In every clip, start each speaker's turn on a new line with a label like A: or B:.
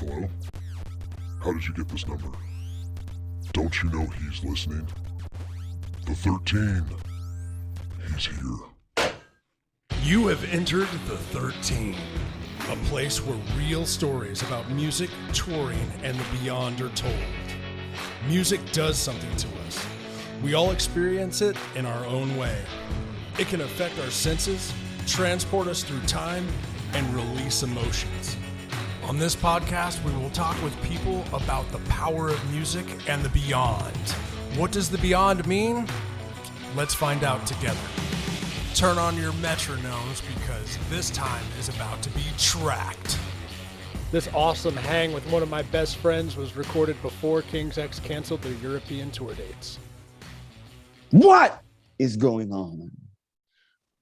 A: Hello? How did you get this number? Don't you know he's listening? The 13. He's here.
B: You have entered the 13, a place where real stories about music, touring, and the beyond are told. Music does something to us. We all experience it in our own way. It can affect our senses, transport us through time, and release emotions. On this podcast, we will talk with people about the power of music and the beyond. What does the beyond mean? Let's find out together. Turn on your metronomes because this time is about to be tracked.
C: This awesome hang with one of my best friends was recorded before King's X canceled their European tour dates.
D: What is going on?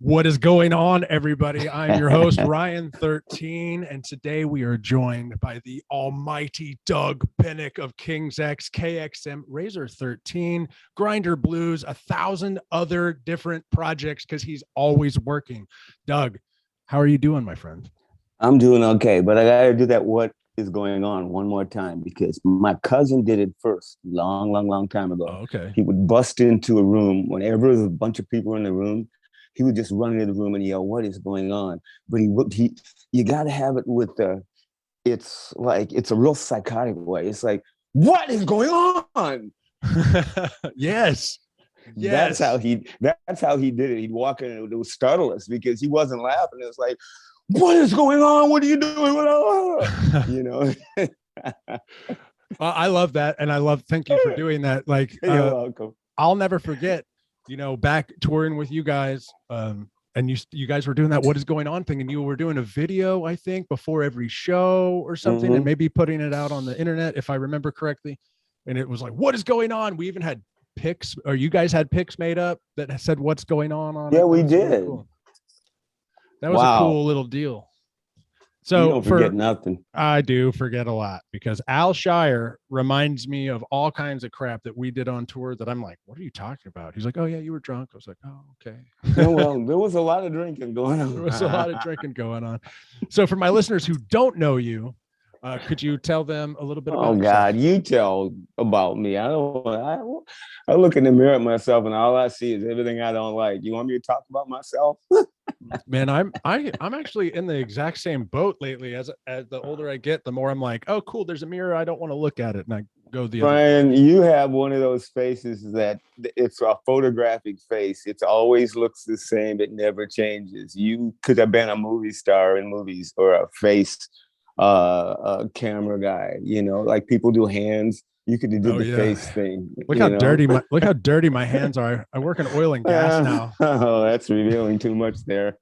C: What is going on, everybody? I'm your host, Ryan13, and today we are joined by the almighty Doug Pinnick of King's X, KXM, Razor 13, Grinder Blues, 1,000 other different projects because he's always working. Doug, how are you doing, my friend?
D: I'm doing okay, but I got to do that what is going on one more time because my cousin did it first, long time ago.
C: Oh, okay.
D: He would bust into a room whenever there was a bunch of people in the room. He would just run into the room and yell, "What is going on?" But you got to have it with it's a real psychotic way. It's like, "What is going on?"
C: Yes.
D: That's how he did it. He'd walk in and it would startle us because he wasn't laughing. It was like, "What is going on? What are you doing?" You know.
C: Well, I love that, and thank you for doing that. Like,
D: you're welcome.
C: I'll never forget. Back touring with you guys, and you guys were doing that "What is going on" thing, and you were doing a video, I think, before every show or something,
D: Mm-hmm.
C: and maybe putting it out on the internet, if I remember correctly. And it was like, "What is going on?" We even had pics, or you guys had pics made up that said "What's going on"
D: Yeah,
C: it.
D: we
C: That was really
D: did.
C: cool. That was
D: Wow.
C: a cool little deal. So
D: You don't forget nothing.
C: I do forget a lot because Al Shire reminds me of all kinds of crap that we did on tour that I'm like, "What are you talking about?" He's like, "Oh yeah, you were drunk." I was like, "Oh, okay."
D: Yeah, well, there was a lot of drinking going on.
C: There was a lot of drinking going on. So for my listeners who don't know you, could you tell them a little bit about yourself?
D: God, you tell about me. I look in the mirror at myself and all I see is everything I don't like. You want me to talk about myself?
C: Man, I'm actually in the exact same boat lately. As the older I get, the more I'm like, "Oh, cool, there's a mirror. I don't want to look at it." And I go the other way.
D: Brian, you have one of those faces that it's a photographic face. It always looks the same. It never changes. You could have been a movie star in movies or a face a camera guy, like people do hands. You could do the face thing.
C: Look how dirty my hands are. I work in oil and gas now.
D: Oh, that's revealing too much there.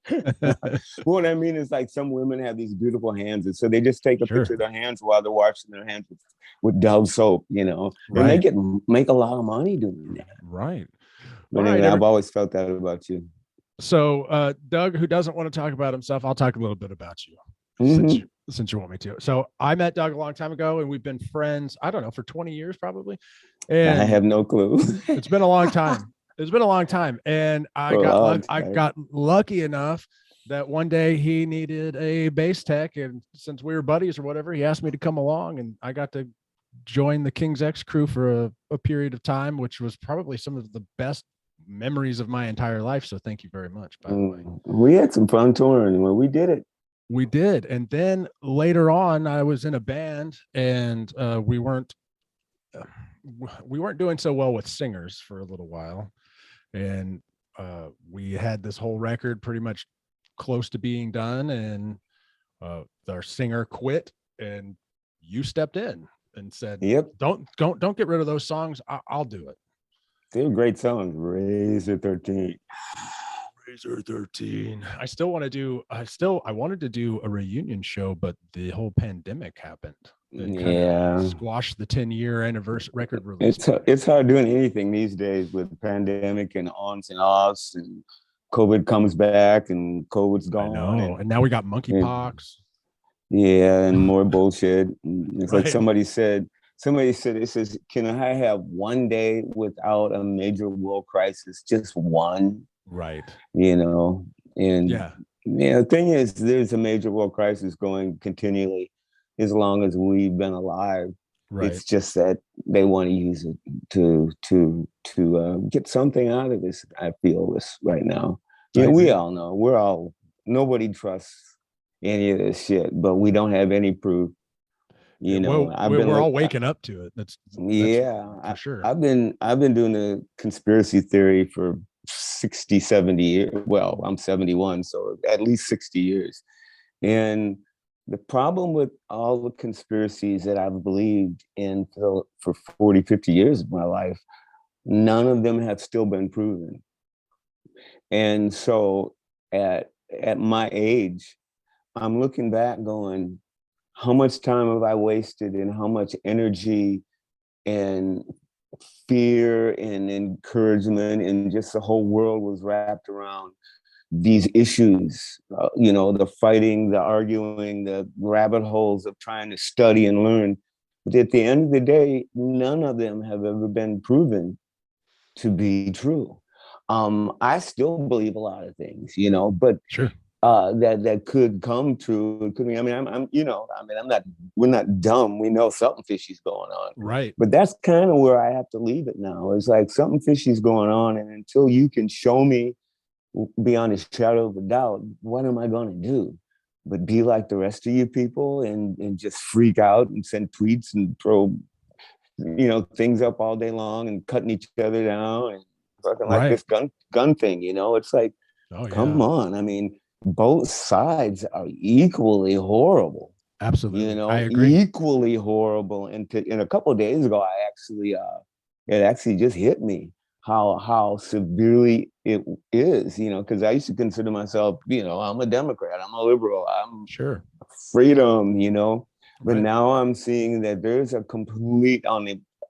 D: What I mean is, like, some women have these beautiful hands, and so they just take a picture of their hands while they're washing their hands with Dove soap, and they make a lot of money doing that.
C: Right.
D: But anyway, I've always felt that about you.
C: So, Doug, who doesn't want to talk about himself, I'll talk a little bit about you.
D: Mm-hmm.
C: Since you want me to. So I met Doug a long time ago, and we've been friends, I don't know, for 20 years probably. And
D: I have no clue.
C: It's been a long time. And I got lucky enough that one day he needed a bass tech, and since we were buddies or whatever, he asked me to come along, and I got to join the King's X crew for a period of time, which was probably some of the best memories of my entire life. So thank you very much, by the way.
D: We had some fun touring when we did it.
C: We did. And then later on, I was in a band, and we weren't doing so well with singers for a little while. And we had this whole record pretty much close to being done, and our singer quit, and you stepped in and said,
D: "Yep,
C: don't get rid of those songs. I'll do it."
D: They were great songs. Razor 13.
C: Razor 13. I wanted to do a reunion show, but the whole pandemic happened. Squashed the 10-year anniversary record release.
D: It's hard doing anything these days with the pandemic and ons and offs, and COVID comes back and COVID's gone.
C: I know. And now we got monkeypox.
D: And more bullshit. It's like somebody said, it says, "Can I have one day without a major world crisis? Just one."
C: Right.
D: And the thing is, there's a major world crisis going continually. as long as we've been alive.
C: Right.
D: It's just that they want to use it to get something out of this. I feel this right now. Yeah, we all know nobody trusts any of this shit, but we don't have any proof. You know,
C: we're all waking up to it. That's for sure.
D: I've been doing the conspiracy theory for 60, 70 years. Well, I'm 71, so at least 60 years. And the problem with all the conspiracies that I've believed in for 40, 50 years of my life, none of them have still been proven. And so at my age, I'm looking back going, how much time have I wasted and how much energy and fear and encouragement and just the whole world was wrapped around these issues, the fighting, the arguing, the rabbit holes of trying to study and learn. But at the end of the day, none of them have ever been proven to be true. I still believe a lot of things, but
C: sure.
D: That could come true. It could be. I mean, we're not dumb. We know something fishy's going on.
C: Right.
D: But that's kind of where I have to leave it now. It's like something fishy's going on. And until you can show me beyond a shadow of a doubt, what am I going to do? But be like the rest of you people and just freak out and send tweets and throw, things up all day long and cutting each other down and fucking like this gun thing, It's like, come on. I mean, both sides are equally horrible.
C: Absolutely. I agree.
D: Equally horrible. And a couple of days ago, it actually just hit me how severely it is, because I used to consider myself, I'm a Democrat, I'm a liberal, I'm
C: sure
D: freedom, but now I'm seeing that there's a complete on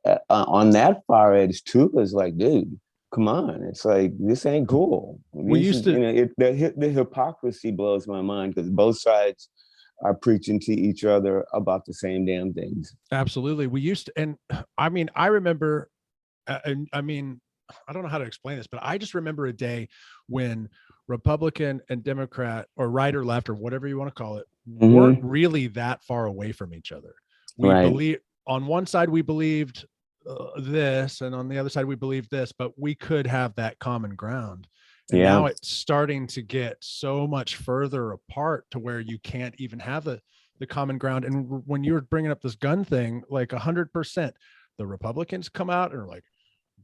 D: that far edge too. It's like, dude, come on. It's like, this ain't cool. The hypocrisy blows my mind because both sides are preaching to each other about the same damn things.
C: Absolutely. We used to, and I mean, I remember, I don't know how to explain this, but I just remember a day when Republican and Democrat or right or left or whatever you want to call it weren't really that far away from each other. We believe on one side, we believed this, and on the other side, we believed this, but we could have that common ground. And now it's starting to get so much further apart to where you can't even have the common ground. And when you were bringing up this gun thing, like 100%, the Republicans come out and are like,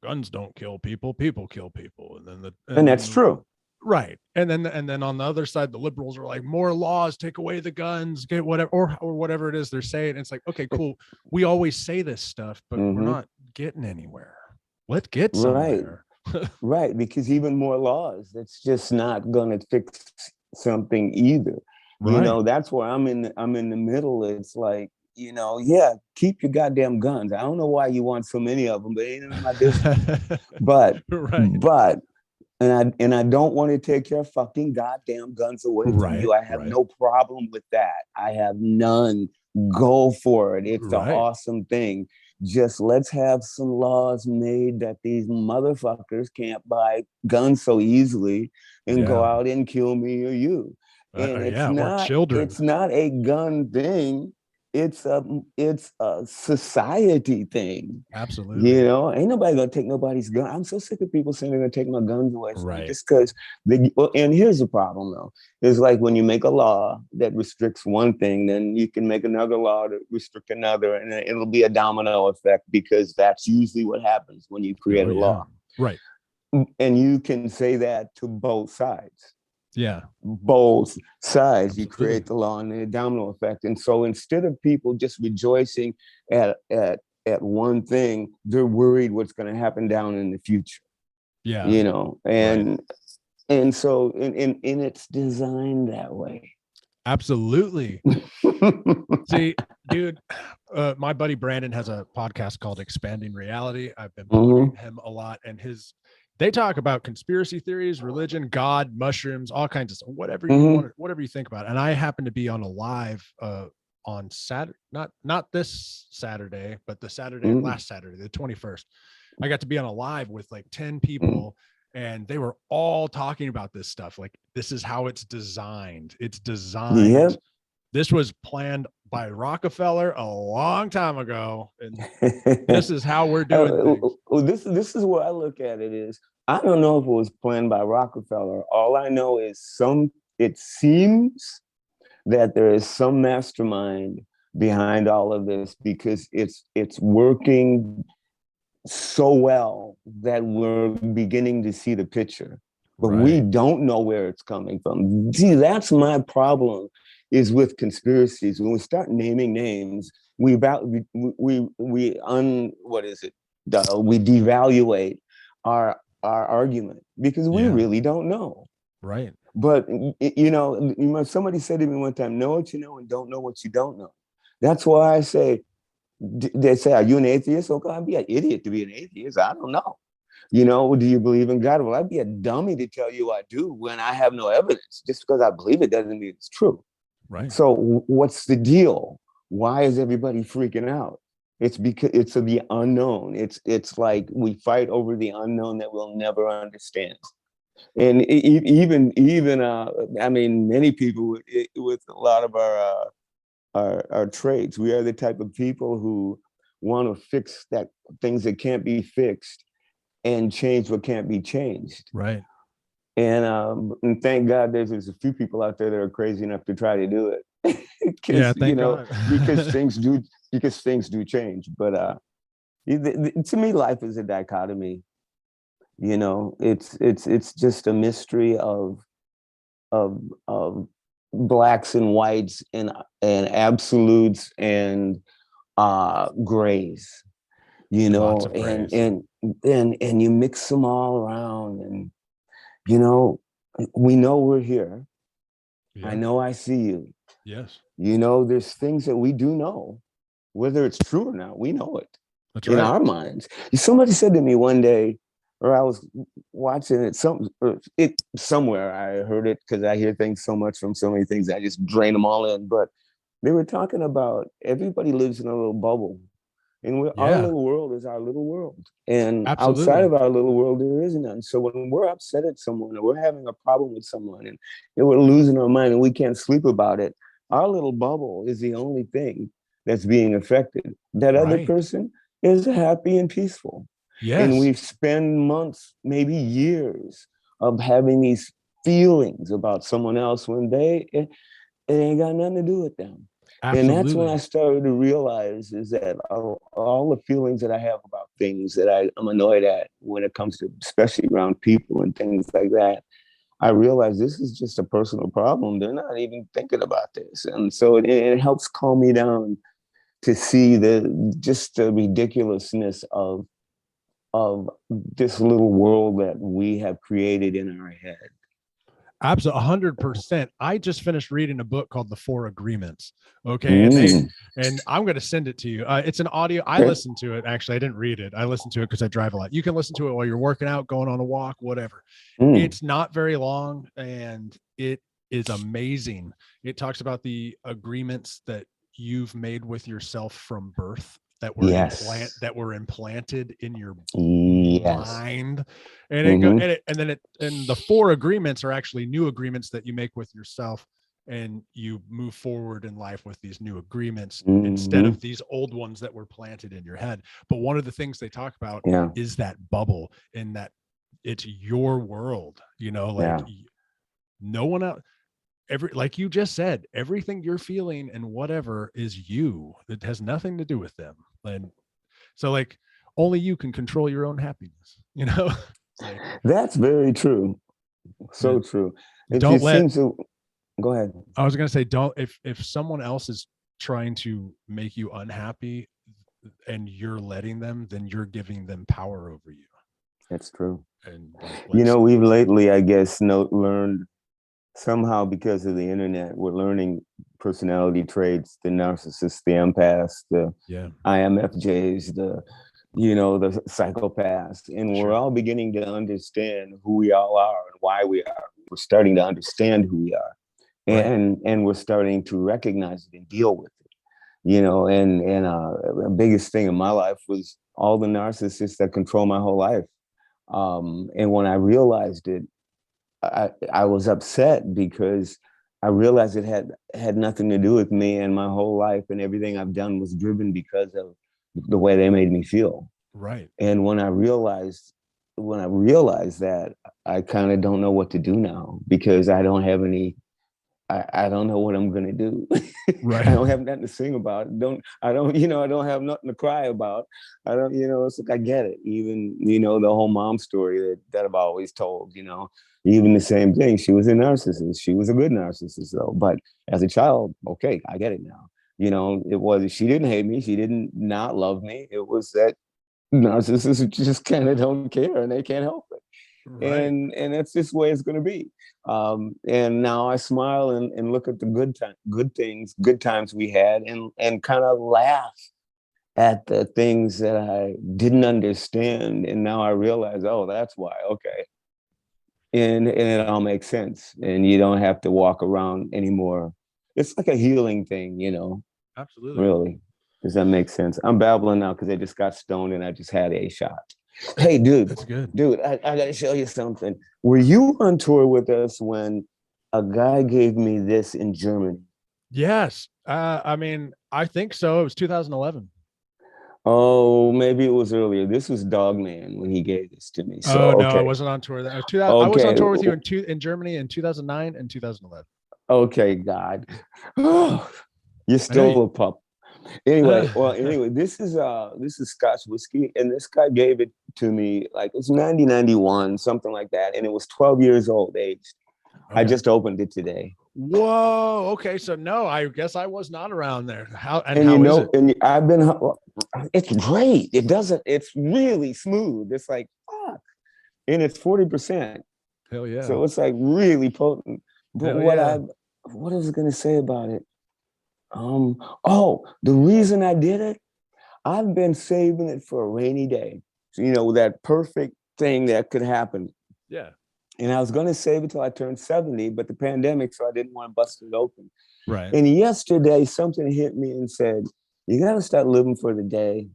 C: guns don't kill people, people kill people. And then
D: that's true.
C: Right. And then on the other side, the liberals are like, more laws, take away the guns, get whatever, or whatever it is they're saying. And it's like, okay, cool. We always say this stuff, but we're not getting anywhere. Let's get somewhere.
D: Right. Because even more laws, that's just not going to fix something either. Right. That's where I'm in the middle. It's like, keep your goddamn guns. I don't know why you want so many of them, but it ain't in my business. but I don't want to take your fucking goddamn guns away from you. I have no problem with that. I have none. Go for it. It's an awesome thing. Just let's have some laws made that these motherfuckers can't buy guns so easily and go out and kill me or you. And it's not a gun thing. It's a society thing.
C: Absolutely.
D: Ain't nobody gonna take nobody's gun. I'm so sick of people saying they're gonna take my guns away from me just because and here's the problem though. It's like when you make a law that restricts one thing, then you can make another law to restrict another, and it'll be a domino effect because that's usually what happens when you create a law.
C: Right.
D: And you can say that to both sides.
C: Yeah.
D: Both sides. You create the law and the domino effect. And so instead of people just rejoicing at one thing, they're worried what's going to happen down in the future.
C: Yeah.
D: And so it's designed that way.
C: Absolutely. See, dude, my buddy Brandon has a podcast called Expanding Reality. I've been plugging him a lot, and they talk about conspiracy theories, religion, God, mushrooms, all kinds of stuff, whatever you want, whatever you think about. And I happen to be on a live on Saturday, not this Saturday, but the Saturday, last Saturday, the 21st. I got to be on a live with like 10 people, and they were all talking about this stuff. Like, this is how it's designed. It's designed.
D: Yeah.
C: This was planned by Rockefeller a long time ago. And this is how we're doing things.
D: This is where I look at it is, I don't know if it was planned by Rockefeller. All I know is it seems that there is some mastermind behind all of this, because it's working so well that we're beginning to see the picture, but we don't know where it's coming from. See, that's my problem is with conspiracies. When we start naming names, we devaluate our argument, because we really don't know.
C: Right.
D: But somebody said to me one time, know what you know and don't know what you don't know. That's why I say, they say, are you an atheist? Okay, I'd be an idiot to be an atheist. I don't know. Do you believe in God? Well, I'd be a dummy to tell you I do when I have no evidence. Just because I believe it doesn't mean it's true.
C: Right.
D: So what's the deal? Why is everybody freaking out? It's because it's the unknown. It's like we fight over the unknown that we'll never understand. And even many people with a lot of our traits, we are the type of people who want to fix things that can't be fixed and change what can't be changed.
C: Right.
D: And thank God there's a few people out there that are crazy enough to try to do it.
C: Thank God.
D: because things do change. But to me, life is a dichotomy. It's just a mystery of blacks and whites and absolutes and grays,
C: Lots of grays.
D: and you mix them all around, and we know we're here. Yeah. I know I see you.
C: Yes.
D: There's things that we do know, whether it's true or not, we know it.
C: That's
D: in our minds. Somebody said to me one day, or I was watching it somewhere. I heard it because I hear things so much from so many things. I just drain them all in. But they were talking about everybody lives in a little bubble, and our little world is our little world. And outside of our little world, there isn't none. So when we're upset at someone, or we're having a problem with someone, and we're losing our mind and we can't sleep about it, our little bubble is the only thing that's being affected. That other person is happy and peaceful.
C: Yes.
D: And we spend months, maybe years, of having these feelings about someone else when it ain't got nothing to do with them. Absolutely. And that's when I started to realize is that all the feelings that I have about things that I'm annoyed at when it comes to, especially around people and things like that, I realized this is just a personal problem. They're not even thinking about this. And so it helps calm me down to see the ridiculousness of this little world that we have created in our head.
C: Absolutely, 100%. I just finished reading a book called The Four Agreements. Okay, and I'm going to send it to you. It's an audio. I listened to it. Actually, I didn't read it. I listened to it because I drive a lot. You can listen to it while you're working out, going on a walk, whatever. It's not very long, and it is amazing. It talks about the agreements that you've made with yourself from birth that were implanted in your mind, and and the four agreements are actually new agreements that you make with yourself, and you move forward in life with these new agreements instead of these old ones that were planted in your head. But one of the things they talk about is that bubble, and that it's your world, no one else. Like you just said, everything you're feeling and whatever is you. It has nothing to do with them. And so only you can control your own happiness,
D: That's very true. So true.
C: Go
D: ahead.
C: I was going to say, if someone else is trying to make you unhappy and you're letting them, then you're giving them power over you.
D: That's true. And we've lately, I guess, learned somehow, because of the internet, we're learning personality traits, the narcissists, the empaths, the IMFJs, the psychopaths. And we're all beginning to understand who we all are and why we are. We're starting to understand who we are. And we're starting to recognize it and deal with it. And the biggest thing in my life was all the narcissists that control my whole life. And when I realized it, I was upset because I realized it had nothing to do with me, and my whole life and everything I've done was driven because of the way they made me feel.
C: Right.
D: And when I realized that, I kind of don't know what to do now, because I don't have any. I don't know what I'm gonna do.
C: Right.
D: I don't have nothing to sing about. I don't have nothing to cry about. I don't, it's like, I get it. Even, the whole mom story that I've always told, even the same thing. She was a narcissist. She was a good narcissist though. But as a child, okay, I get it now. It was, she didn't hate me. She didn't not love me. It was that narcissists just kind of don't care and they can't help it.
C: Right.
D: And that's just the way it's going to be. And now I smile and look at the good times we had, and kind of laugh at the things that I didn't understand. And now I realize, oh, that's why. Okay. And it all makes sense. And you don't have to walk around anymore. It's like a healing thing,
C: Absolutely.
D: Really. Does that make sense? I'm babbling now because I just got stoned and I just had a shot. Hey, dude.
C: That's good.
D: Dude, I got to show you something. Were you on tour with us when a guy gave me this in Germany?
C: Yes. I mean, I think so. It was 2011.
D: Oh, maybe it was earlier. This was Dogman when he gave this to me. So,
C: no,
D: okay.
C: I wasn't on tour. I was
D: Okay.
C: on tour with you in Germany in 2009 and 2011.
D: Okay, God. You're still a pup. Anyway, this is Scotch whiskey, and this guy gave it to me like it's 1991, something like that, and it was 12 years old aged. Okay. I just opened it today.
C: Whoa. Okay, so no, I guess I was not around there. How is it?
D: And I've been. It's great. It's really smooth. It's like fuck, and it's 40%.
C: Hell yeah.
D: So it's like really potent. But what I was gonna say about it? The reason I did it, I've been saving it for a rainy day. So, that perfect thing that could happen.
C: Yeah.
D: And I was going to save it till I turned 70, but the pandemic, so I didn't want to bust it open.
C: Right.
D: And yesterday, something hit me and said, you got to start living for the day.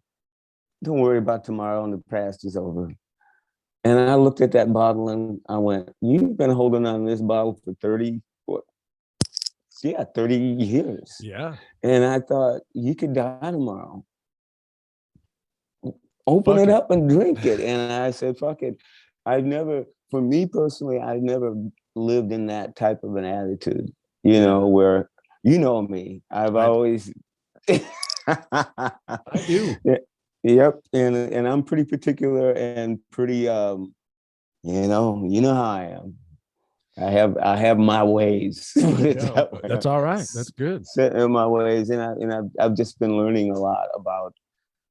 D: Don't worry about tomorrow, and the past is over. And I looked at that bottle and I went, you've been holding on to this bottle for 30 years.
C: Yeah.
D: And I thought, you could die tomorrow. Open it up and drink it. And I said, fuck it. For me personally, I've never lived in that type of an attitude, where, me, I've always.
C: I do.
D: Yep. And I'm pretty particular and pretty, you know how I am. I have my ways.
C: That's all right. That's good.
D: Set in my ways, and I've just been learning a lot about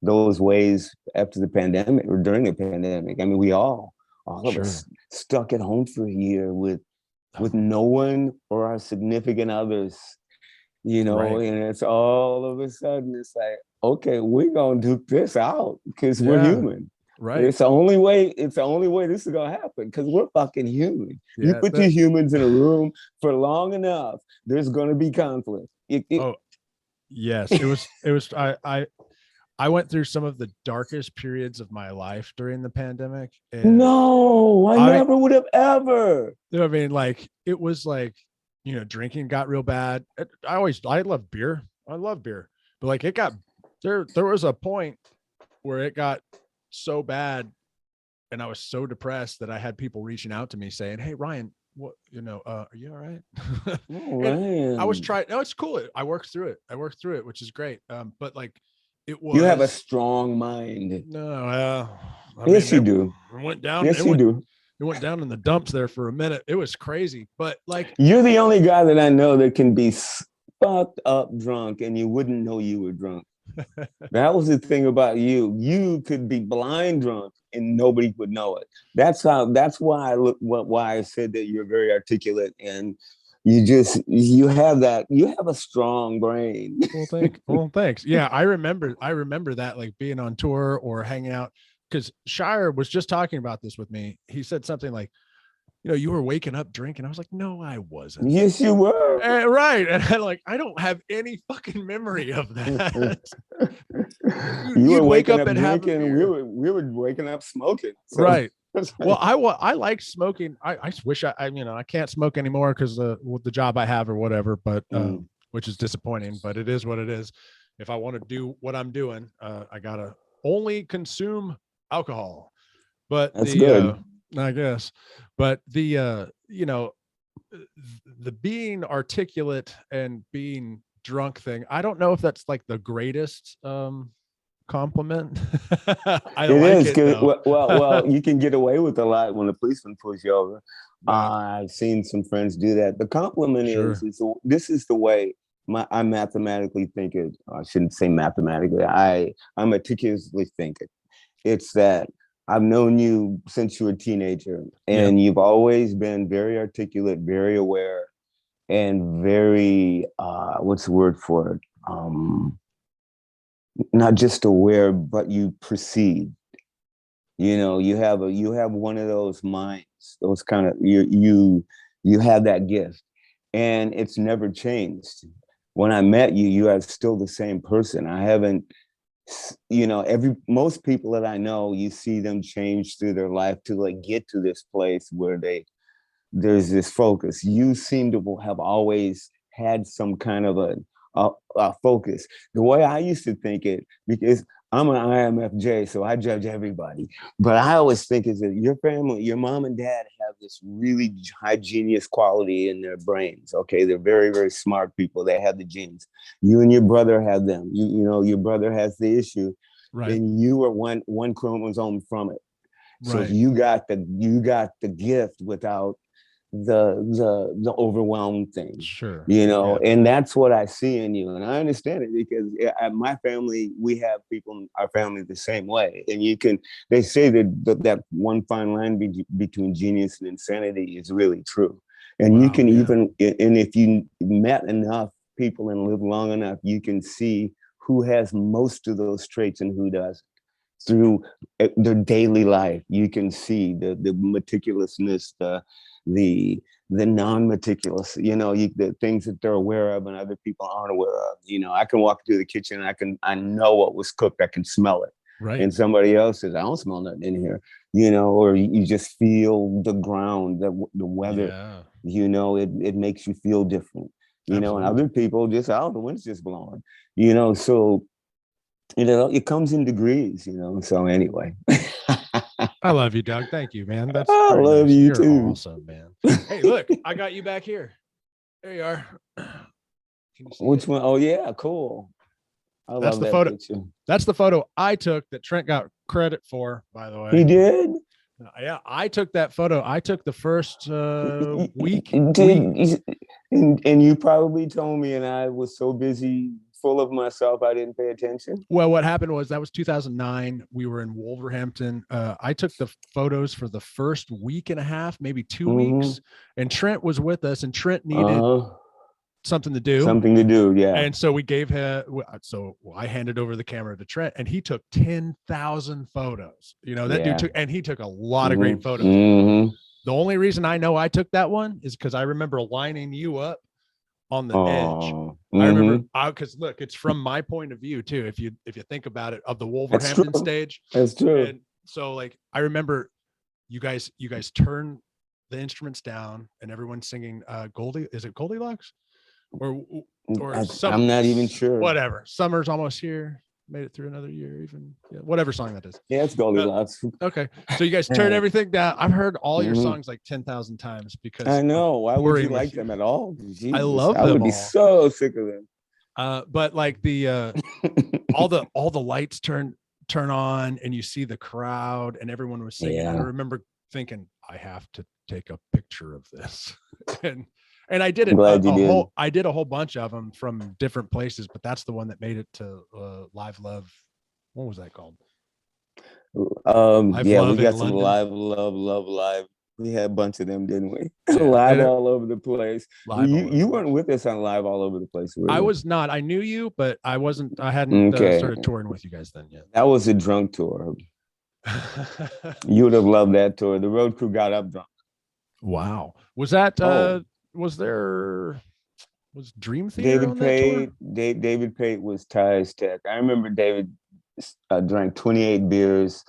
D: those ways after the pandemic or during the pandemic. I mean, we all of us stuck at home for a year with no one or our significant others, right. And it's all of a sudden it's like, okay, we're gonna duke this out because we're human. Right. It's the only way this is gonna happen because we're fucking human. Yeah, you put two humans in a room for long enough, there's gonna be conflict.
C: Yes. It was I went through some of the darkest periods of my life during the pandemic.
D: No, I never would have ever.
C: I mean, like it was like, drinking got real bad. I love beer. I love beer, but like it got there was a point where it got so bad and I was so depressed that I had people reaching out to me saying, hey Ryan, what, are you all right? I was trying. No, it's cool. I worked through it, which is great. But like it was.
D: You have a strong mind.
C: No,
D: yes, you do.
C: It went down.
D: Yes, you do.
C: It went down in the dumps there for a minute. It was crazy, but like
D: you're the only guy that I know that can be fucked up drunk and you wouldn't know you were drunk. That was the thing about you. You could be blind drunk and nobody would know it. That's why I said that you're very articulate and you have a strong brain.
C: Well, thanks. Yeah, I remember that, like being on tour or hanging out, because Shire was just talking about this with me. He said something like, you were waking up drinking. I was like, no, I wasn't.
D: Yes, you were.
C: Right. And I don't have any fucking memory of that.
D: You were waking up and drinking. We were waking up smoking.
C: So. Right. Well, I like smoking. I wish I can't smoke anymore because with the job I have or whatever, but which is disappointing, but it is what it is. If I want to do what I'm doing, I gotta only consume alcohol. But
D: That's good.
C: I guess, but the being articulate and being drunk thing, I don't know if that's like the greatest compliment. I
D: It
C: like
D: is
C: it
D: good.
C: though.
D: Well, you can get away with a lot when a policeman pulls you over.
C: Right.
D: I've seen some friends do that. The compliment
C: Sure.
D: this is the way I mathematically think it. I shouldn't say mathematically. I meticulously think it. It's that I've known you since you were a teenager,
C: Yeah.
D: and you've always been very articulate, very aware, and very what's the word for it? Not just aware, but you perceive. You have one of those minds, those kind of you have that gift, and it's never changed. When I met you, you are still the same person. I haven't, most people that I know, you see them change through their life to like get to this place where there's this focus. You seem to have always had some kind of a focus. The way I used to think it, because I'm an IMFJ, so I judge everybody. But I always think is that your family, your mom and dad have this really high genius quality in their brains. Okay, they're very, very smart people. They have the genes. You and your brother have them. Your brother has the issue,
C: Right.
D: and you are one chromosome from it. So
C: Right.
D: you got the gift without the overwhelmed thing,
C: Sure.
D: and that's what I see in you, and I understand it because at my family we have people in our family the same way, and they say that one fine line between genius and insanity is really true, and
C: Wow,
D: you can
C: yeah.
D: even, and if you met enough people and lived long enough, you can see who has most of those traits and who doesn't. Through their daily life, you can see the meticulousness, the non-meticulous, the things that they're aware of and other people aren't aware of. I can walk through the kitchen, I know what was cooked, I can smell it.
C: Right.
D: And somebody else says, I don't smell nothing in here, or you just feel the ground, the weather, it makes you feel different, and other people just, the wind's just blowing, so it comes in degrees, so anyway.
C: I love you, Doug. Thank you, man. That's
D: I
C: very
D: love
C: nice.
D: you
C: You're
D: too.
C: awesome, man. Hey, look, I got you back here. There you are. Can you see
D: Which
C: it?
D: one? Oh yeah, cool. I
C: That's
D: love
C: the
D: that
C: photo.
D: picture.
C: That's the photo I took that Trent got credit for, by the way.
D: He did?
C: Yeah, I took that photo. I took the first week.
D: And you probably told me, and I was so busy, full of myself, I didn't pay attention.
C: Well, what happened was that was 2009. We were in Wolverhampton. I took the photos for the first week and a half, maybe 2 weeks, and Trent was with us, and Trent needed something to do.
D: Something to do, yeah.
C: And so we gave him, so I handed over the camera to Trent, and he took 10,000 photos. That dude took, and he took a lot of great photos. The only reason I know I took that one is because I remember lining you up on the edge. I remember, because look, it's from my point of view too. If you think about it, of the Wolverhampton stage.
D: That's true.
C: And so like, I remember you guys turn the instruments down and everyone's singing is it Goldilocks? Or
D: I'm not even sure.
C: Whatever. Summer's almost here. Made it through another year, even whatever song that is.
D: Yeah, it's Goldilocks.
C: Okay, so you guys turn everything down. I've heard all your songs like 10,000 times because
D: I know. Why would you like them at all? Jesus,
C: I love them.
D: I would be so sick of them.
C: But like the all the lights turn on and you see the crowd and everyone was singing. Yeah. I remember thinking, I have to take a picture of this, and I did it. I did a whole bunch of them from different places, but that's the one that made it to Live Love. What was that called?
D: We got some Live. We had a bunch of them, didn't we? Yeah. Live all over the place. You weren't with us on Live all over the place, were you?
C: I was not. I knew you, but I wasn't. I hadn't started touring with you guys then yet.
D: That was a drunk tour. You would have loved that tour. The road crew got up drunk.
C: Wow. Was that? Was Dream Theater on that tour?
D: David Pate was Ty's tech. I remember David drank 28 beers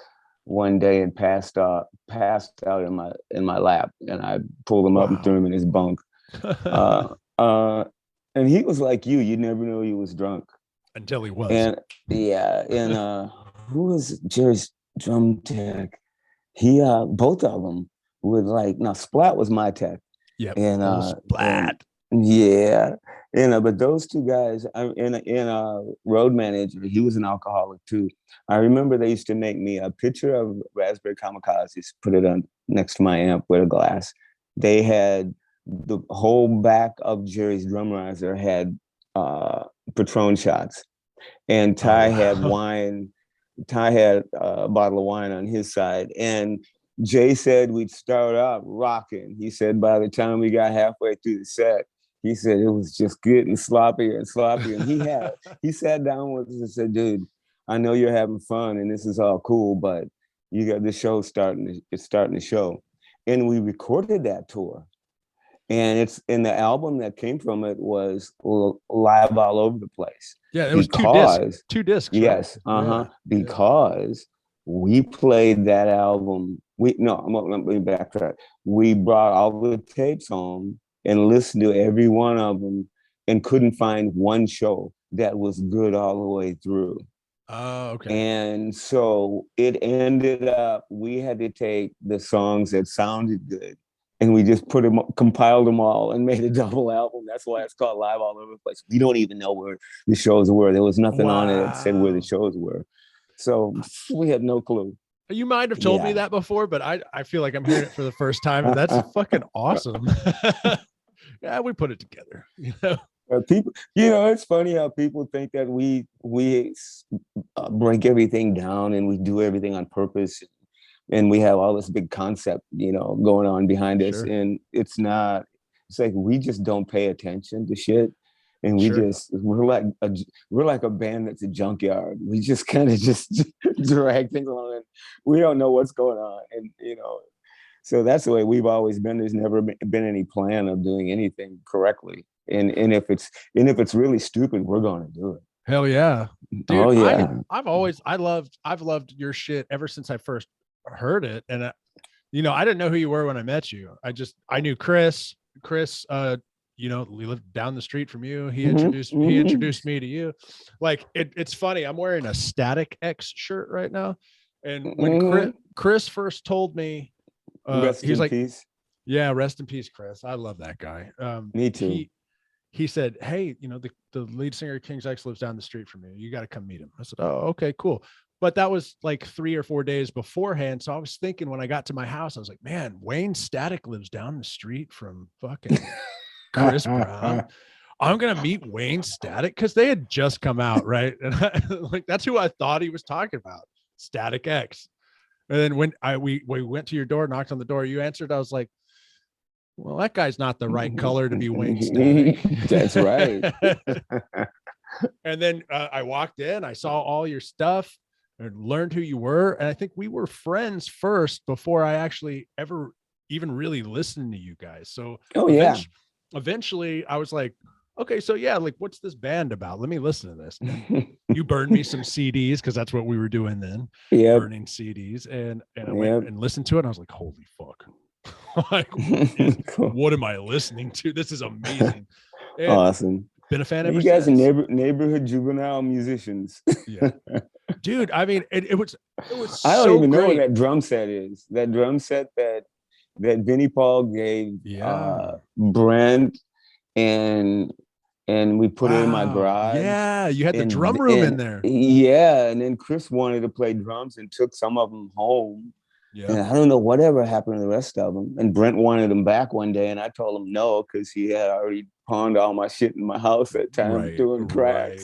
D: one day and passed out in my lap, and I pulled him up and threw him in his bunk. Uh, uh, and he was like you never knew he was drunk
C: until he was.
D: And yeah, and who was Jerry's drum tech? He both of them would like, now Splat was my tech.
C: Yep.
D: And
C: Splat.
D: Yeah. But those two guys, Road Manager, he was an alcoholic too. I remember they used to make me a picture of Raspberry Kamikazes, put it on next to my amp with a glass. They had the whole back of Jerry's drum riser had Patron shots, and Ty had wine. Ty had a bottle of wine on his side, and Jay said we'd start out rocking. He said by the time we got halfway through the set, he said it was just getting sloppier and sloppier. And he sat down with us and said, "Dude, I know you're having fun and this is all cool, but you got this show starting. It's starting to show." And we recorded that tour. And it's in the album that came from it was Live All Over the Place.
C: Yeah, it was two discs.
D: Yes,
C: right?
D: Because we played that album. Let me backtrack. We brought all the tapes home and listened to every one of them, and couldn't find one show that was good all the way through.
C: Oh, okay.
D: And so it ended up, we had to take the songs that sounded good, and we just compiled them all and made a double album. That's why it's called Live All Over the Place. We don't even know where the shows were. There was nothing on it that said where the shows were. So we had no clue.
C: You might have told me that before, but I feel like I'm hearing it for the first time, and that's fucking awesome. Yeah, we put it together.
D: People, it's funny how people think that we break everything down and we do everything on purpose, and we have all this big concept, going on behind us. And it's not. It's like we just don't pay attention to shit, and we're like a band that's a junkyard. We just kind of just drag things along, and we don't know what's going on, and so that's the way we've always been. There's never been any plan of doing anything correctly, and if it's really stupid, we're going to do it.
C: Hell yeah, dude!
D: Oh yeah,
C: I've loved your shit ever since I first heard it, and I didn't know who you were when I met you. I knew Chris. We lived down the street from you. He introduced me to you. Like it's funny. I'm wearing a Static X shirt right now, and when Chris first told me, he's like, peace. Yeah, rest in peace, Chris. I love that guy.
D: Me too.
C: He said, "Hey, the lead singer of King's X lives down the street from you. You got to come meet him." I said, "Oh, okay, cool." But that was like 3 or 4 days beforehand. So I was thinking when I got to my house, I was like, man, Wayne Static lives down the street from fucking Chris Brown. I'm going to meet Wayne Static, because they had just come out, right? And that's who I thought he was talking about, Static X. And then when we went to your door, knocked on the door, you answered. I was like, well, that guy's not the right color to be Wayne Static.
D: That's right.
C: And then I walked in, I saw all your stuff and learned who you were. And I think we were friends first before I actually ever even really listened to you guys. So eventually I was like, okay, so yeah, like what's this band about? Let me listen to this. You burned me some CDs, because that's what we were doing then. Yeah, burning CDs, and I went and listened to it, and I was like, holy fuck. Like, what am I listening to? This is amazing. And
D: awesome.
C: Been a fan ever
D: since. You guys are neighborhood juvenile musicians.
C: Yeah. Dude, I mean, it was
D: I don't even know what that drum set is. That drum set that Vinnie Paul gave Brent, and we put it in my garage.
C: Yeah, you had the drum room in there.
D: Yeah, and then Chris wanted to play drums and took some of them home. Yeah. And I don't know whatever happened to the rest of them. And Brent wanted them back one day, and I told him no, because he had already pawned all my shit in my house at time doing crack.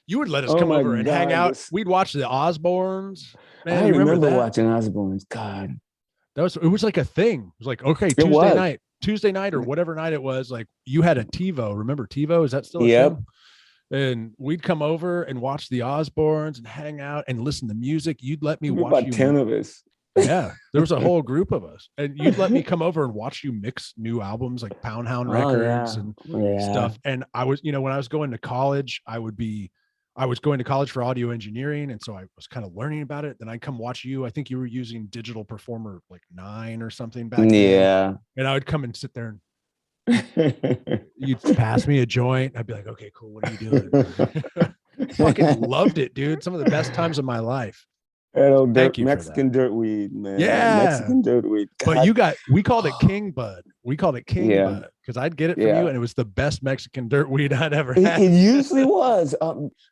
C: You would let us come over and hang out. We'd watch the Osbournes. Man,
D: I remember watching Osbournes. God,
C: it was like a thing. It was like, okay, Tuesday night or whatever night it was. Like you had a TiVo. Remember TiVo? Is that still a thing? And we'd come over and watch the Osbournes and hang out and listen to music. You'd let me watch
D: about 10 of us.
C: Yeah, there was a whole group of us, and you'd let me come over and watch you mix new albums like Pound Hound Records and stuff. And I was, when I was going to college, I I was going to college for audio engineering, and so I was kind of learning about it. Then I come watch you. I think you were using Digital Performer like 9 or something back then.
D: Yeah.
C: And I would come and sit there and you'd pass me a joint. I'd be like, okay, cool. What are you doing? Fucking loved it, dude. Some of the best times of my life. Thank you
D: Mexican dirt weed, man.
C: Yeah.
D: Mexican dirt weed. God.
C: But we called it King Bud. We called it King Bud because I'd get it from you, and it was the best Mexican dirt weed I'd ever had.
D: It usually was.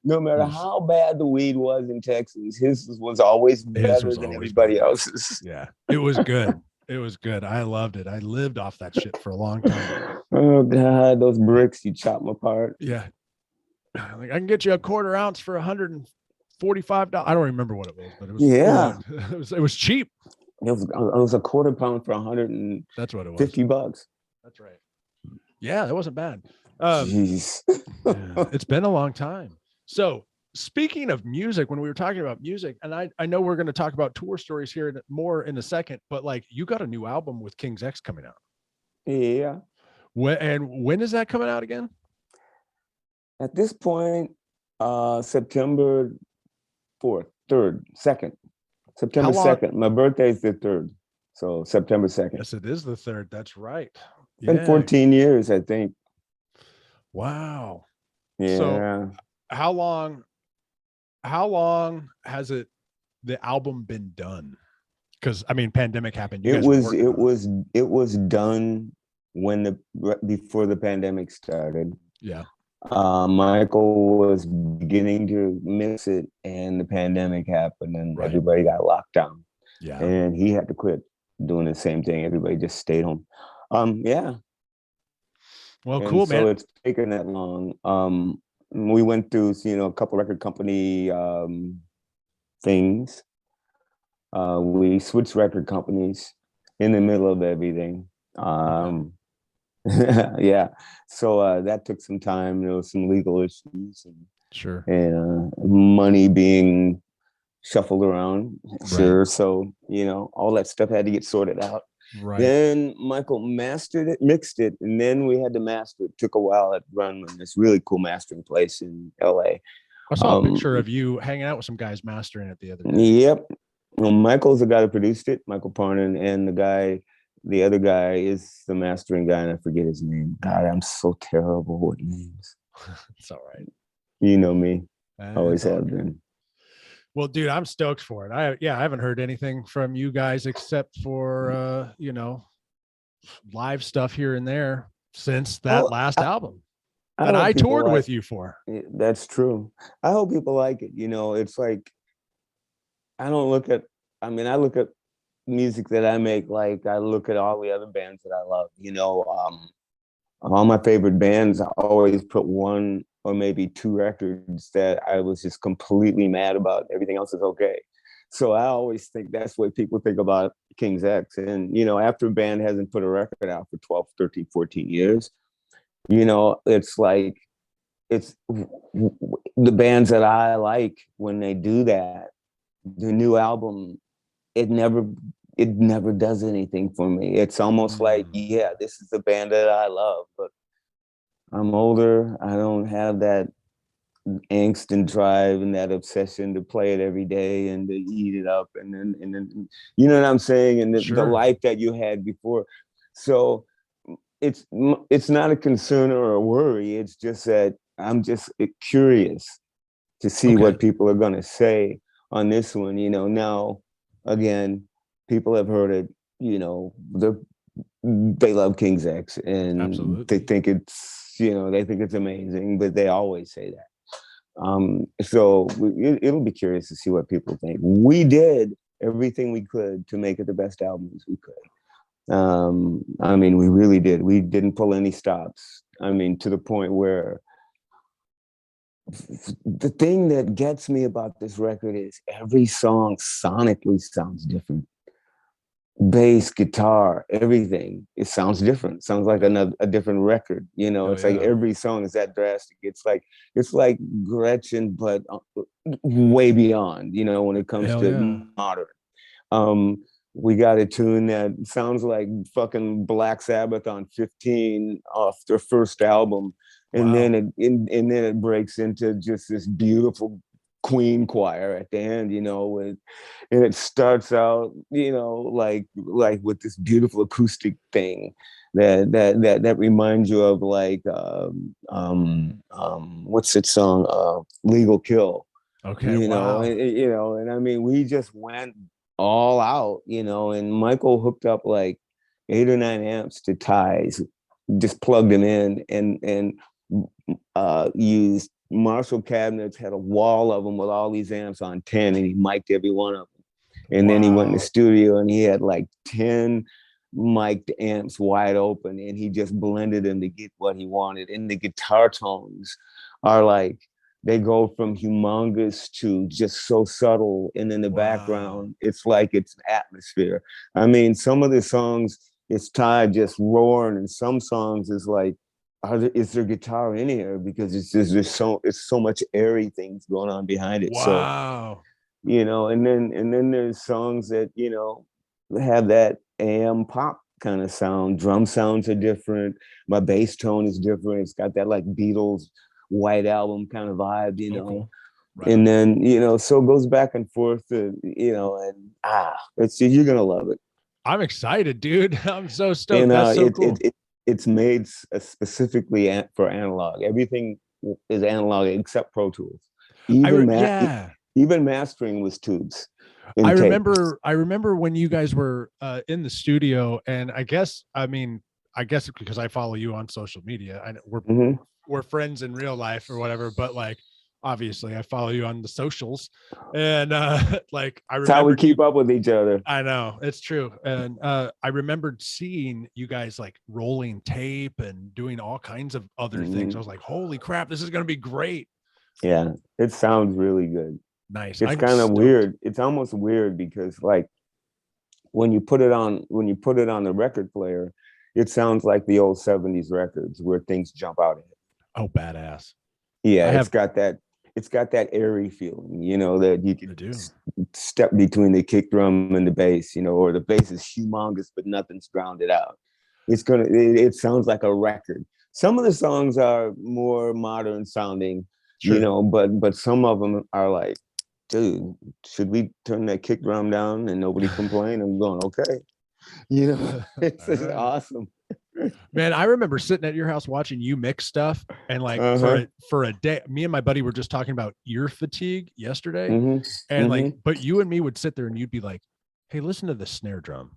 D: No matter how bad the weed was in Texas, his was always better than everybody else's.
C: Yeah, it was good. It was good. I loved it. I lived off that shit for a long time.
D: Oh God, those bricks, you chop them apart.
C: Yeah. Like, I can get you a quarter ounce for $145. I don't remember what it was, but it was it was cheap.
D: It was a quarter pound for $150.
C: That's what it was.
D: $50.
C: That's right. Yeah, that wasn't bad.
D: Jeez.
C: Yeah, it's been a long time. So speaking of music, when we were talking about music, and I know we're going to talk about tour stories here more in a second, but like you got a new album with King's X coming out.
D: Yeah.
C: When is that coming out again?
D: At this point, September 4th, 3rd, 2nd. September 2nd. My birthday is the 3rd. So September 2nd.
C: Yes, it is the 3rd. That's right.
D: It's been 14 years, I think.
C: Wow.
D: Yeah.
C: So how long has the album been done? Because I mean, pandemic happened.
D: It was done before the pandemic started.
C: Yeah.
D: Michael was beginning to mix it, and the pandemic happened, and everybody got locked down.
C: Yeah.
D: And he had to quit doing the same thing. Everybody just stayed home. Yeah.
C: Well, cool, man.
D: So it's taken that long. We went through, a couple record company things. We switched record companies in the middle of everything. Yeah. So that took some time. There was some legal issues and money being shuffled around. Sure. So, all that stuff had to get sorted out.
C: Right.
D: Then Michael mastered it, mixed it, and then we had to master it. It took a while at Runman, this really cool mastering place in LA.
C: I saw a picture of you hanging out with some guys mastering it the other day.
D: Yep. Well, Michael's the guy who produced it, Michael Parnan, and the other guy is the mastering guy, and I forget his name. God, I'm so terrible with names.
C: It's all right.
D: You know me. Always have been.
C: Well, dude, I'm stoked for it. I haven't heard anything from you guys except for live stuff here and there since that last album that I toured with you for.
D: That's true. I hope people like it. It's like I look at music that I make like I look at all the other bands that I love. All my favorite bands, I always put one or maybe two records that I was just completely mad about. Everything else is okay. So I always think that's what people think about King's X. And, after a band hasn't put a record out for 12, 13, 14 years, it's like, it's the bands that I like when they do that, the new album, it never does anything for me. It's almost like, this is the band that I love, but I'm older. I don't have that angst and drive and that obsession to play it every day and to eat it up. And then you know what I'm saying? And the life that you had before. So it's not a concern or a worry. It's just that I'm just curious to see what people are going to say on this one. Now, again, people have heard it, they love King's X and they think it's, they think it's amazing, but they always say that. So it'll be curious to see what people think. We did everything we could to make it the best album as we could. We really did. We didn't pull any stops. To the point where the thing that gets me about this record is every song sonically sounds different. Bass, guitar, everything. It sounds different. Sounds like a different record. It's like every song is that drastic. It's like Gretchen, but way beyond. When it comes to modern. we got a tune that sounds like fucking Black Sabbath on 15 off their first album. And
C: Wow.
D: then and then it breaks into just this beautiful Queen choir at the end, you know, and it starts out, you know, like with this beautiful acoustic thing that reminds you of like what's that song? Legal Kill.
C: Okay. Wow.
D: You know, and I mean, we just went all out, you know, and Michael hooked up like 8 or 9 amps to ties, just plugged them in and used Marshall cabinets, had a wall of them with all these amps on 10, and he mic'd every one of them. And then he went in the studio and he had like 10 mic'd amps wide open, and he just blended them to get what he wanted. And the guitar tones are like, they go from humongous to just so subtle. And in the background, it's like it's an atmosphere. I mean, some of the songs, it's Ty just roaring, and some songs is like, is there guitar in here? Because it's so much airy things going on behind it.
C: Wow.
D: So, you know, and then there's songs that, you know, have that AM pop kind of sound. Drum sounds are different. My bass tone is different. It's got that like Beatles White Album kind of vibe, you know.
C: Cool. Right.
D: And then, you know, so it goes back and forth, you know, and you're gonna love it.
C: I'm excited, dude. I'm so stoked.
D: And
C: that's so cool.
D: It's made specifically for analog. Everything is analog except Pro Tools. Even mastering was tubes.
C: I remember when you guys were in the studio, and I guess because I follow you on social media, and we're friends in real life or whatever, but like obviously I follow you on the socials, and like I remember
D: that's how we keep up with each other.
C: I know, it's true. And I remembered seeing you guys like rolling tape and doing all kinds of other things. I was like, holy crap, this is going to be great.
D: Yeah, it sounds really good.
C: Nice.
D: It's kind of weird. It's almost weird because like when you put it on the record player, it sounds like the old 70s records where things jump out of it.
C: Oh, badass.
D: Yeah, it's got that airy feeling, you know, that you can step between the kick drum and the bass, you know, or the bass is humongous, but nothing's grounded out. It sounds like a record. Some of the songs are more modern sounding, you know, but some of them are like, dude, should we turn that kick drum down and nobody complain? I'm going, okay. You know, it's awesome.
C: Man, I remember sitting at your house watching you mix stuff, and like for a day, me and my buddy were just talking about ear fatigue yesterday. And like, but you and me would sit there and you'd be like, hey, listen to the snare drum.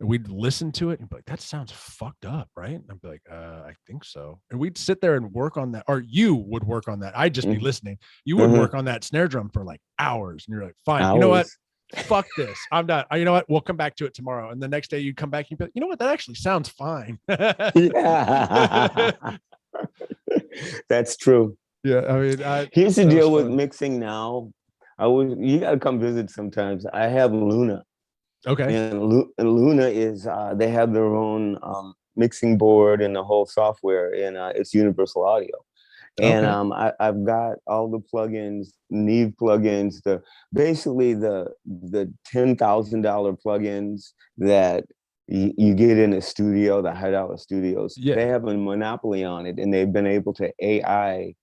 C: And we'd listen to it and be like, that sounds fucked up, right? And I'd be like, I think so. And we'd sit there and work on that, or you would work on that. I'd just be listening. You would work on that snare drum for like hours. And you're like, fine, you know what? Fuck this. I'm done. You know what? We'll come back to it tomorrow. And the next day you'd come back and you'd be like, you know what? That actually sounds fine.
D: Yeah. That's true.
C: Yeah. I mean,
D: here's the deal with mixing now. You got to come visit sometimes. I have Luna.
C: Okay.
D: And Luna is, they have their own mixing board and the whole software, and it's Universal Audio. And I've got all the plugins, Neve plugins, basically the $10,000 plugins that you get in a studio, the $100 studios. Yeah. They have a monopoly on it, and they've been able to AI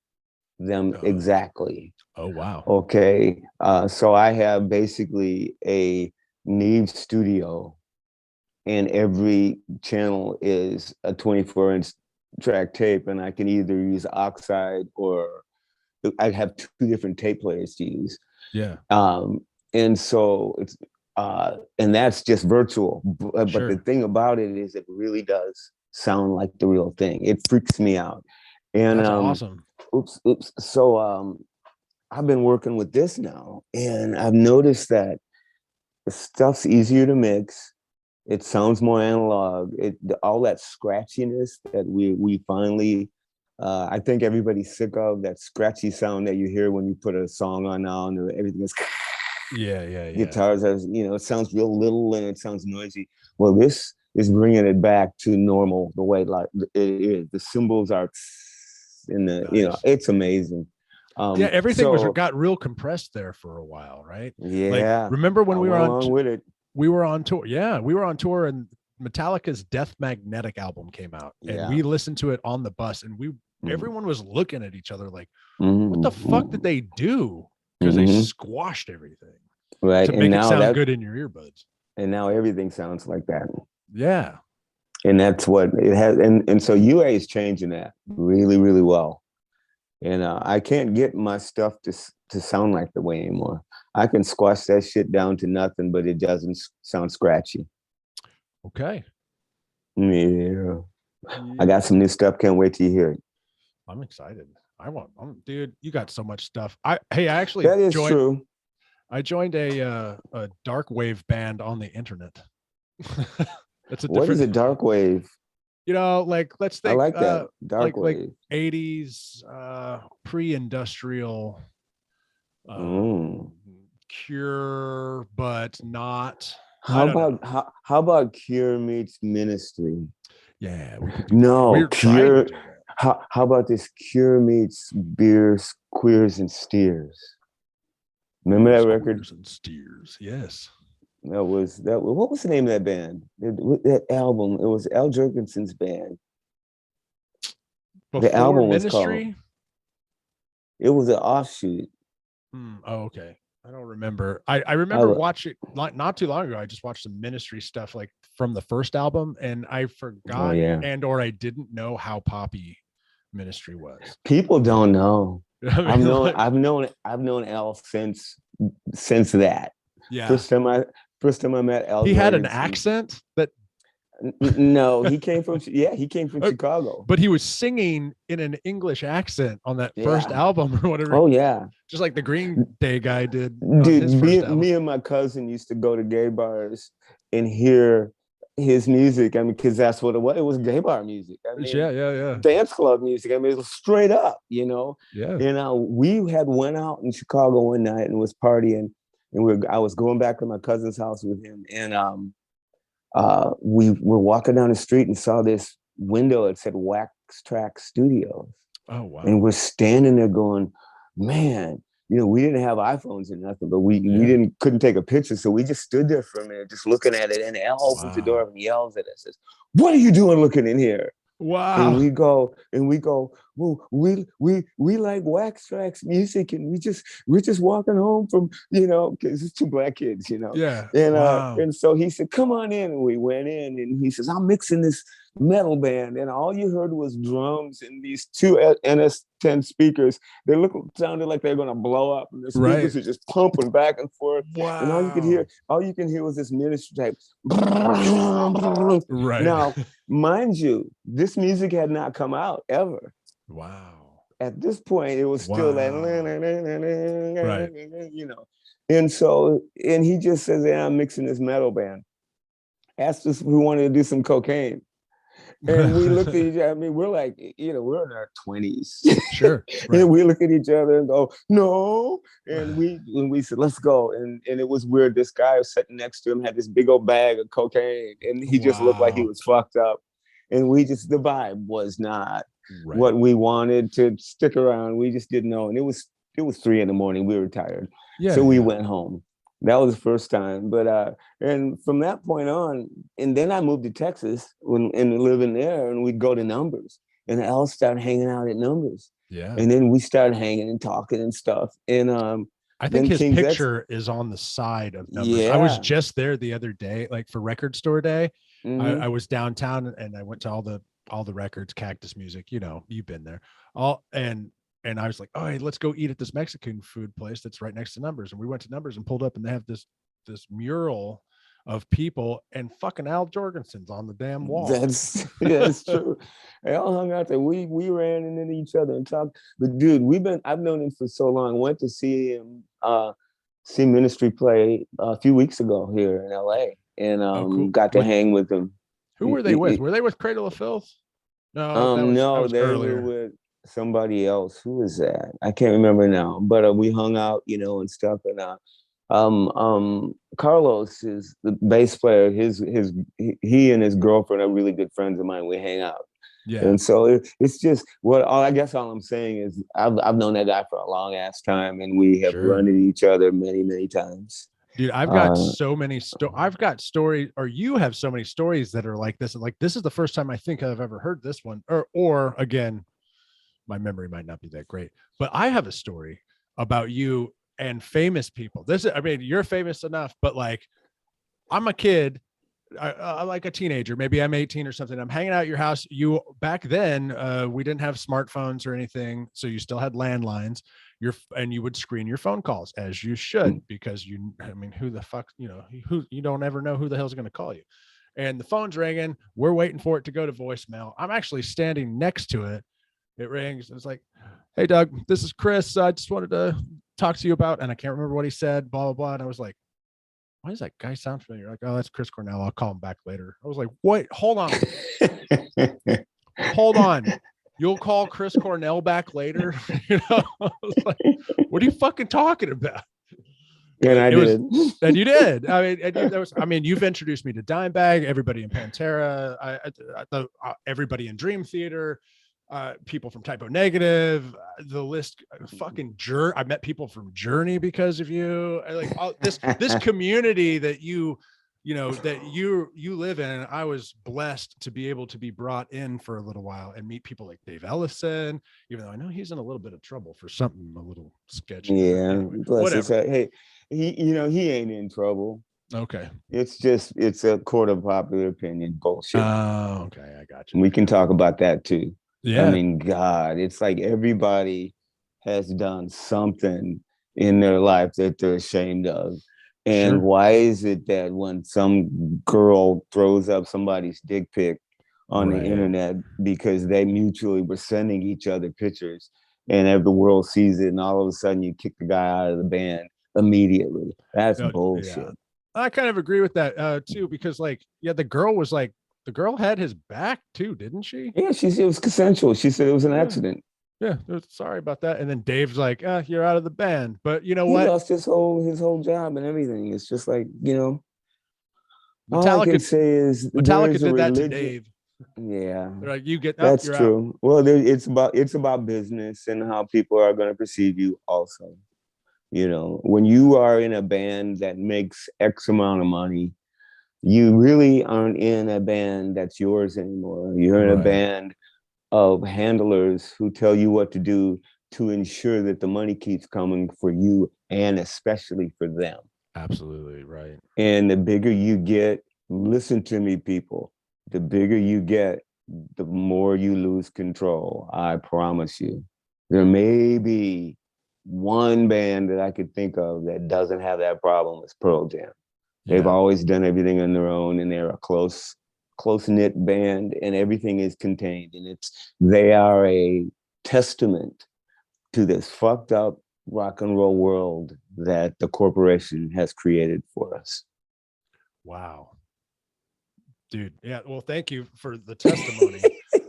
D: them exactly.
C: Oh, wow.
D: Okay. So I have basically a Neve studio, and every channel is a 24-inch track tape, and I can either use Oxide or I have 2 different tape players to use.
C: Yeah.
D: And so it's and that's just virtual. But the thing about it is it really does sound like the real thing. It freaks me out. And
C: that's awesome.
D: Oops. So I've been working with this now, and I've noticed that the stuff's easier to mix. It sounds more analog. All that scratchiness that we finally, I think everybody's sick of that scratchy sound that you hear when you put a song on now, and everything is.
C: Yeah.
D: Guitars, it sounds real little and it sounds noisy. Well, this is bringing it back to normal, the way like it is. The cymbals are in the, it's amazing.
C: Everything got real compressed there for a while, right?
D: Yeah.
C: Like, remember when we were on
D: with it?
C: We were on tour. Yeah, we were on tour, and Metallica's Death Magnetic album came out, and we listened to it on the bus, and everyone was looking at each other like, what the fuck did they do? Because they squashed everything to make it sound good in your earbuds.
D: And now everything sounds like that.
C: Yeah.
D: And that's what it has. And so UA is changing that really, really well. And I can't get my stuff to sound like the way anymore. I can squash that shit down to nothing, but it doesn't sound scratchy.
C: Okay.
D: Yeah. I got some new stuff. Can't wait till you hear it.
C: I'm excited. Dude, you got so much stuff. I actually
D: that is true.
C: I joined a dark wave band on the internet.
D: What is a dark wave?
C: You know, like let's think.
D: I like that dark wave.
C: Like 80s pre-industrial Cure, but not.
D: How about Cure meets Ministry?
C: Yeah.
D: Cure. How about this? Cure meets Beers, Queers, and Steers. Remember that record?
C: Queers and Steers. Yes.
D: That was. What was the name of that band? That album. It was Al Jurgensen's band.
C: Before
D: the album was
C: Ministry?
D: called. It was an offshoot.
C: Oh, okay. I don't remember. I remember watching not too long ago. I just watched some Ministry stuff like from the first album, and I forgot or I didn't know how poppy Ministry was.
D: People don't know. I've known Al since that.
C: Yeah.
D: First time I met Al.
C: He had an accent that.
D: No, he came from Chicago.
C: But he was singing in an English accent on that first album or whatever.
D: Oh yeah,
C: just like the Green Day guy did.
D: Dude, me and my cousin used to go to gay bars and hear his music. I mean, because that's what it was. It was gay bar music. I mean,
C: yeah.
D: Dance club music. I mean, it was straight up, you know.
C: Yeah.
D: And we had went out in Chicago one night and was partying, and I was going back to my cousin's house with him, and we were walking down the street and saw this window that said Wax Track Studios.
C: Oh wow!
D: And we're standing there going, man, you know, we didn't have iPhones or nothing, but we couldn't take a picture, so we just stood there for a minute, just looking at it. And Al opens the door and yells at us, says, "What are you doing looking in here?"
C: Wow!
D: And we go, well, we like Wax Track's music, and we're just walking home from, you know, because it's two black kids, you know.
C: Yeah.
D: And and so he said, "Come on in," and we went in, and he says, "I'm mixing this metal band," and all you heard was drums and these two NS10 speakers. They sounded like they were gonna blow up, and the speakers are just pumping back and forth.
C: Wow!
D: And all you can hear was this Ministry type.
C: Right
D: now, mind you, this music had not come out ever.
C: Wow!
D: At this point, it was still that,
C: right?
D: You know, and he just says, "Yeah, I'm mixing this metal band." Asked us if we wanted to do some cocaine. And we looked at each other. I mean, we're like, you know, we're in our 20s.
C: Sure. Right.
D: And we look at each other and go, no. And we said, let's go. And it was weird. This guy was sitting next to him, had this big old bag of cocaine, and he just looked like he was fucked up. And the vibe was not what we wanted to stick around. We just didn't know. And it was 3 a.m. We were tired.
C: Yeah.
D: So we went home. That was the first time, but and from that point on, and then I moved to Texas and living there, and we'd go to Numbers, and Al started hanging out at Numbers.
C: Yeah,
D: and then we started hanging and talking and stuff. And
C: I think his picture is on the side of Numbers.
D: Yeah.
C: I was just there the other day, like for Record Store Day. I was downtown and I went to all the records, Cactus Music. You know, you've been there. And I was like, oh, hey, let's go eat at this Mexican food place that's right next to Numbers. And we went to Numbers and pulled up, and they have this mural of people, and fucking Al Jorgensen's on the damn wall.
D: That's true. They all hung out there. We ran into each other and talked. But dude, I've known him for so long. Went to see him see Ministry play a few weeks ago here in LA, and
C: cool.
D: Got to hang with him.
C: Who were they with? Were they with Cradle of Filth?
D: No, they were with somebody else. Who was that? I can't remember now. But we hung out, you know, and stuff. And Carlos is the bass player. He and his girlfriend are really good friends of mine. We hang out.
C: Yeah.
D: And so it's just I guess all I'm saying is I've known that guy for a long ass time, and we have run into each other many, many times.
C: Dude, I've got so many I've got stories, or you have so many stories that are like this. Like, this is the first time I think I've ever heard this one. Or again, my memory might not be that great, but I have a story about you and famous people. I mean, you're famous enough, but like, I'm a kid, like a teenager, maybe I'm 18 or something. I'm hanging out at your house. You back then, we didn't have smartphones or anything, so you still had landlines. And you would screen your phone calls, as you should, because I mean, who the fuck, who, you don't ever know who the hell's going to call you. And the phone's ringing. We're waiting for it to go to voicemail. I'm actually standing next to it. It rings. And it's like, "Hey, Doug, this is Chris. I just wanted to talk to you about," and I can't remember what he said, blah, blah, blah. And I was like, "Why does that guy sound familiar?" Like, "Oh, that's Chris Cornell. I'll call him back later." I was like, "Wait, hold on. Hold on. You'll call Chris Cornell back later?" I was like, "What are you fucking talking about?"
D: And I did.
C: And you did. I mean, you've introduced me to Dimebag, everybody in Pantera, everybody in Dream Theater, people from Typo Negative, the list, fucking I met people from Journey because of you. Like, this community that you live in. And I was blessed to be able to be brought in for a little while and meet people like Dave Ellison, even though I know he's in a little bit of trouble for something a little sketchy.
D: Yeah,
C: anyway,
D: whatever. Hey, he ain't in trouble.
C: Okay.
D: It's a court of popular opinion bullshit.
C: Oh, okay. I got you.
D: We can talk about that too.
C: Yeah.
D: I mean, God, it's like everybody has done something in their life that they're ashamed of. And why is it that when some girl throws up somebody's dick pic on the internet because they mutually were sending each other pictures, and if the world sees it, and all of a sudden you kick the guy out of the band immediately? That's bullshit.
C: Yeah. I kind of agree with that too, because like, the girl had his back too, didn't she?
D: Yeah, it was consensual. She said it was an accident.
C: Yeah, sorry about that. And then Dave's like, "You're out of the band." But you know
D: he
C: what?
D: He lost his whole job and everything. It's just like,
C: Metallica,
D: all I can say is
C: Metallica did that to Dave.
D: Yeah,
C: they're like, "You get
D: that's
C: you're
D: true.
C: out."
D: Well, it's about business and how people are going to perceive you also. When you are in a band that makes X amount of money, you really aren't in a band that's yours anymore. You're in a band of handlers who tell you what to do to ensure that the money keeps coming for you and especially for them.
C: Absolutely right.
D: And the bigger you get, listen to me, people, the bigger you get, the more you lose control. I promise you. There may be one band that I could think of that doesn't have that problem. It's Pearl Jam. They've always done everything on their own, and they're a close-knit band, and everything is contained. And they are a testament to this fucked up rock and roll world that the corporation has created for us.
C: Wow. Dude. Yeah. Well, thank you for the testimony.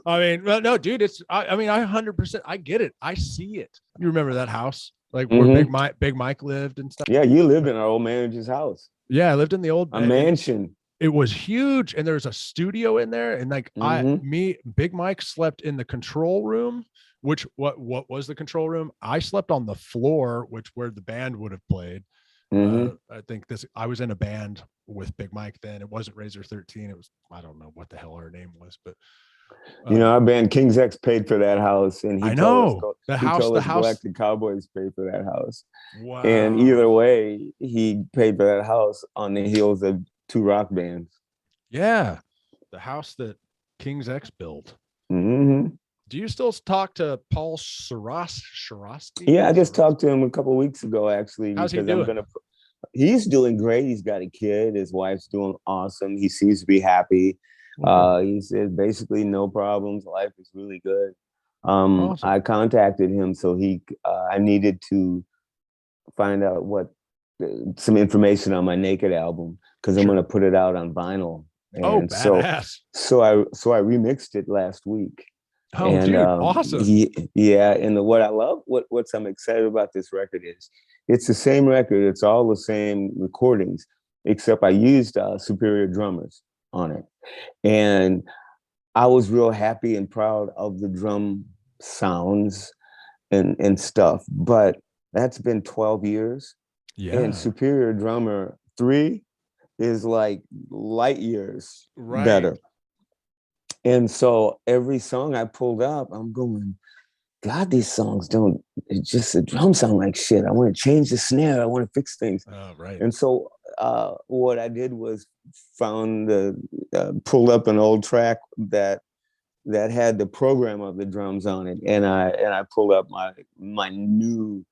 C: I mean, well, no, dude, I mean, I 100%, I get it. I see it. You remember that house, like where Big Mike lived and stuff?
D: Yeah. You lived in our old manager's house.
C: Yeah. I lived in the old
D: mansion.
C: It was huge. And there's a studio in there. And like Big Mike slept in the control room, which what was the control room? I slept on the floor, where the band would have played. I think I was in a band with Big Mike then. It wasn't Razor 13. It was, I don't know what the hell her name was, but
D: our band King's X paid for that house, and
C: I know
D: the house Galactic Cowboys paid for that house.
C: Wow.
D: And either way, he paid for that house on the heels of two rock bands.
C: Yeah, the house that King's X built.
D: Mm-hmm.
C: Do you still talk to Paul Sharosky?
D: Yeah, I just talked to him a couple of weeks ago, actually.
C: How's he doing?
D: He's doing great. He's got a kid. His wife's doing awesome. He seems to be happy. He says basically no problems. Life is really good. Awesome. I contacted him, so I needed to find out some information on my Naked album, because I'm going to put it out on vinyl. And
C: badass.
D: So I remixed it last week.
C: Oh, and, dude, awesome.
D: Yeah. And what I love, what I'm excited about this record is it's the same record. It's all the same recordings, except I used superior drummers on it. And I was real happy and proud of the drum sounds and stuff. But that's been 12 years. and Superior Drummer 3 is like light years better. And so every song I pulled up, I'm going, God, these songs don't, it's just the drums sound like shit. I want to change the snare. I want to fix things. And so what I did was pulled up an old track that had the program of the drums on it. And I pulled up my new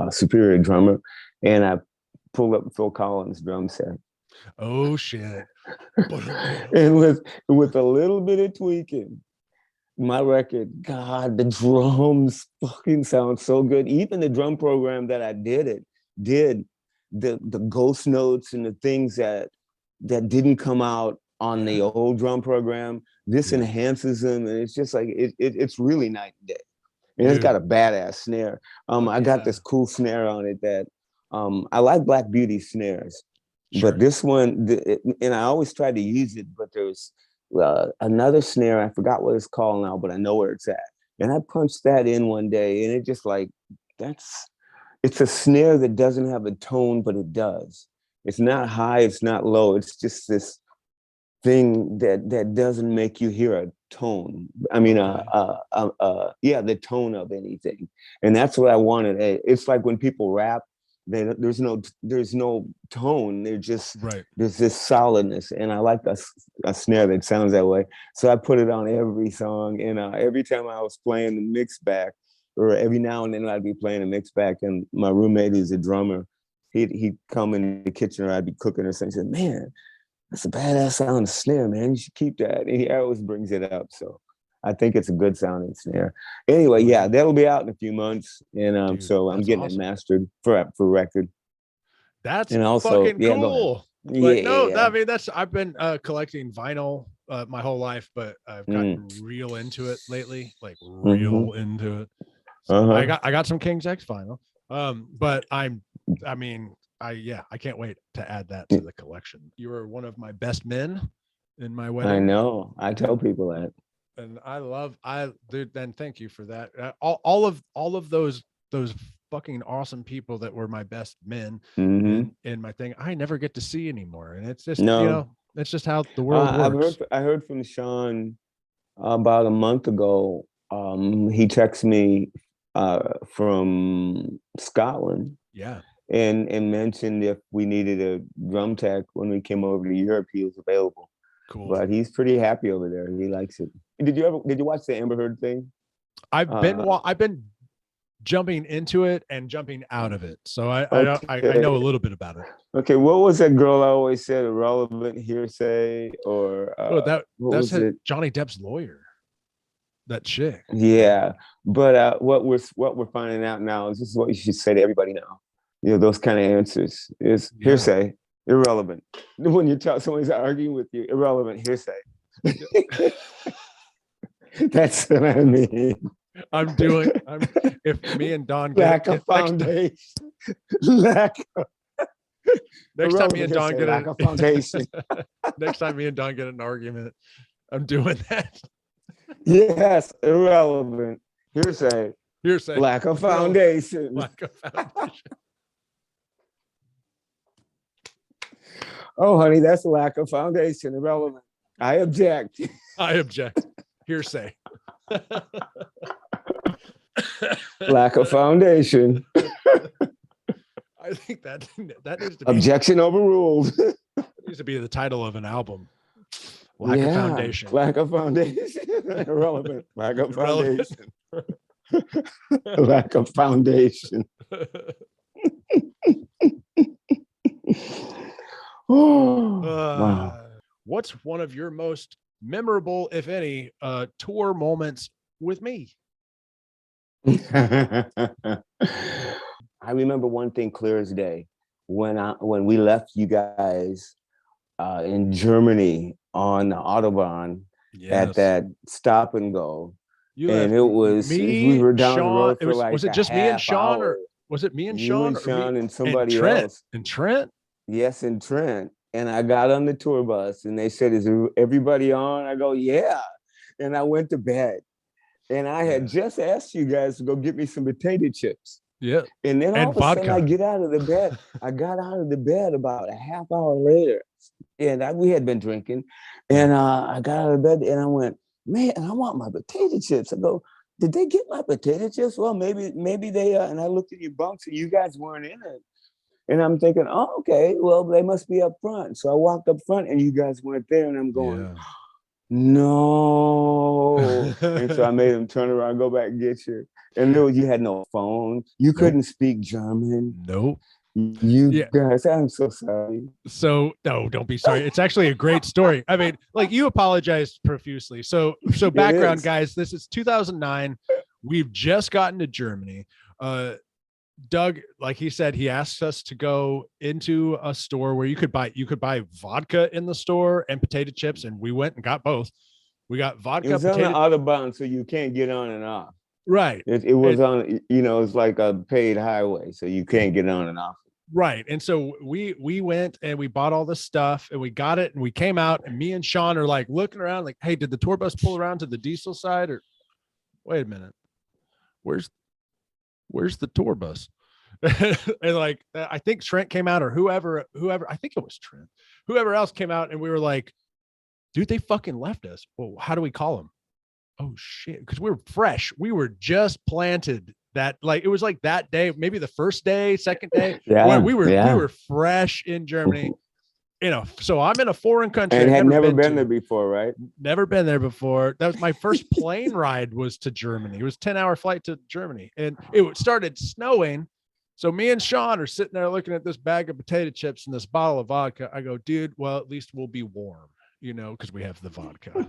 D: Superior Drummer, and I pulled up Phil Collins' drum set.
B: Oh shit.
D: And with a little bit of tweaking, my record, God, the drums fucking sound so good. Even the drum program that I did the ghost notes and the things that didn't come out on the old drum program, this enhances them, and it's just like it's really night and day. And it's got a badass snare. I got this cool snare on it that I like Black Beauty snares. But this one, and I always try to use it, but there's another snare, I forgot what it's called now, but I know where it's at. And I punched that in one day, and it just like, it's a snare that doesn't have a tone, but it does. It's not high, it's not low. It's just this thing that doesn't make you hear a tone. I mean, the tone of anything. And that's what I wanted. It's like when people rap, there's no tone. They're just there's this solidness, and I like a snare that sounds that way. So I put it on every song, and every time I was playing the mix back, or every now and then I'd be playing a mix back, and my roommate, who's a drummer, he'd come in the kitchen, or I'd be cooking or something. He said, "Man, that's a badass sound snare, man. You should keep that." And he always brings it up. So I think it's a good sounding snare. Anyway, that'll be out in a few months. And so I'm getting it mastered for record.
B: That's fucking cool. I mean, I've been collecting vinyl my whole life, but I've gotten real into it lately, like real into it. So I got some King's X vinyl. But I can't wait to add that to the collection. You were one of my best men in my wedding.
D: I know. I tell people that.
B: And dude, then thank you for that. All of those fucking awesome people that were my best men in my thing, I never get to see anymore. And it's just, it's just how the world works.
D: I heard from Sean about a month ago. He texted me from Scotland.
B: Yeah.
D: And mentioned if we needed a drum tech when we came over to Europe, he was available.
B: Cool.
D: But he's pretty happy over there. He likes it. Did you watch the Amber Heard thing?
B: I've been jumping into it and jumping out of it, so I know a little bit about it.
D: Okay, what was that girl I always said? Irrelevant hearsay, or
B: that's Johnny Depp's lawyer. That chick.
D: Yeah, but what we're finding out now is this is what you should say to everybody now. Those kind of answers is hearsay. Irrelevant. When you tell somebody's arguing with you, irrelevant, hearsay. That's what I mean.
B: If me and Don
D: lack of foundation. Lack of
B: next time me and Don get
D: lack of foundation.
B: Next time me and Don get an argument, I'm doing that.
D: Yes, irrelevant. Hearsay.
B: Lack
D: of foundation.
B: Lack of foundation.
D: Oh, honey, that's a lack of foundation. Irrelevant. I object. Hearsay. Lack of foundation.
B: I think that needs to be
D: objection overruled.
B: Needs to be the title of an album. Lack of foundation.
D: Lack of foundation. Irrelevant. Lack of foundation. Lack of foundation. Wow.
B: What's one of your most memorable, if any, tour moments with me?
D: I remember one thing clear as day. When we left you guys in Germany on the Autobahn at that stop and go. It was we were down the road for like
B: was it just me and Sean, or was it me and Sean?
D: You and Sean and somebody
B: else.
D: And
B: Trent?
D: Yes, and Trent. And I got on the tour bus and they said, "Is everybody on?" I go, "Yeah." And I went to bed. And I had just asked you guys to go get me some potato chips.
C: Yeah.
D: And then all
C: And
D: of a sudden I
C: vodka.
D: get out of the bed. I got out of the bed about a half hour later. And we had been drinking. And I got out of bed and I went, man, I want my potato chips. I go, did they get my potato chips? Well, maybe they and I looked at your bunks and you guys weren't in it. And I'm thinking, oh, okay, well, they must be up front. So I walked up front and you guys weren't there. And I'm going, no. And so I made them turn around and go back and get you. And you had no phone. You couldn't speak German.
C: Nope.
D: You guys, I'm so sorry.
C: So no, don't be sorry. It's actually a great story. I mean, like, you apologized profusely. So background, guys, this is 2009. We've just gotten to Germany. Doug, like he said, he asked us to go into a store where you could buy vodka in the store and potato chips, and we went and got both. We got vodka.
D: It was on the Autobahn, so you can't get on and off.
C: Right.
D: It was on, it's like a paid highway, so you can't get on and off.
C: Right. And so we went and we bought all this stuff and we got it and we came out and me and Sean are like looking around like, hey, did the tour bus pull around to the diesel side, or wait a minute, where's the tour bus? And like, I think Trent came out, or whoever, I think it was Trent, whoever else came out, and we were like, dude, they fucking left us. Well, how do we call them? Oh shit. Cause we were fresh. We were just planted that, like, it was like that day, maybe the first day, second day, where we were fresh in Germany, so I'm in a foreign country.
D: And had never been there before, right?
C: Never been there before. That was my first plane ride was to Germany. It was a 10-hour flight to Germany, and it started snowing. So me and Sean are sitting there looking at this bag of potato chips and this bottle of vodka. I go, dude, well, at least we'll be warm, because we have the vodka.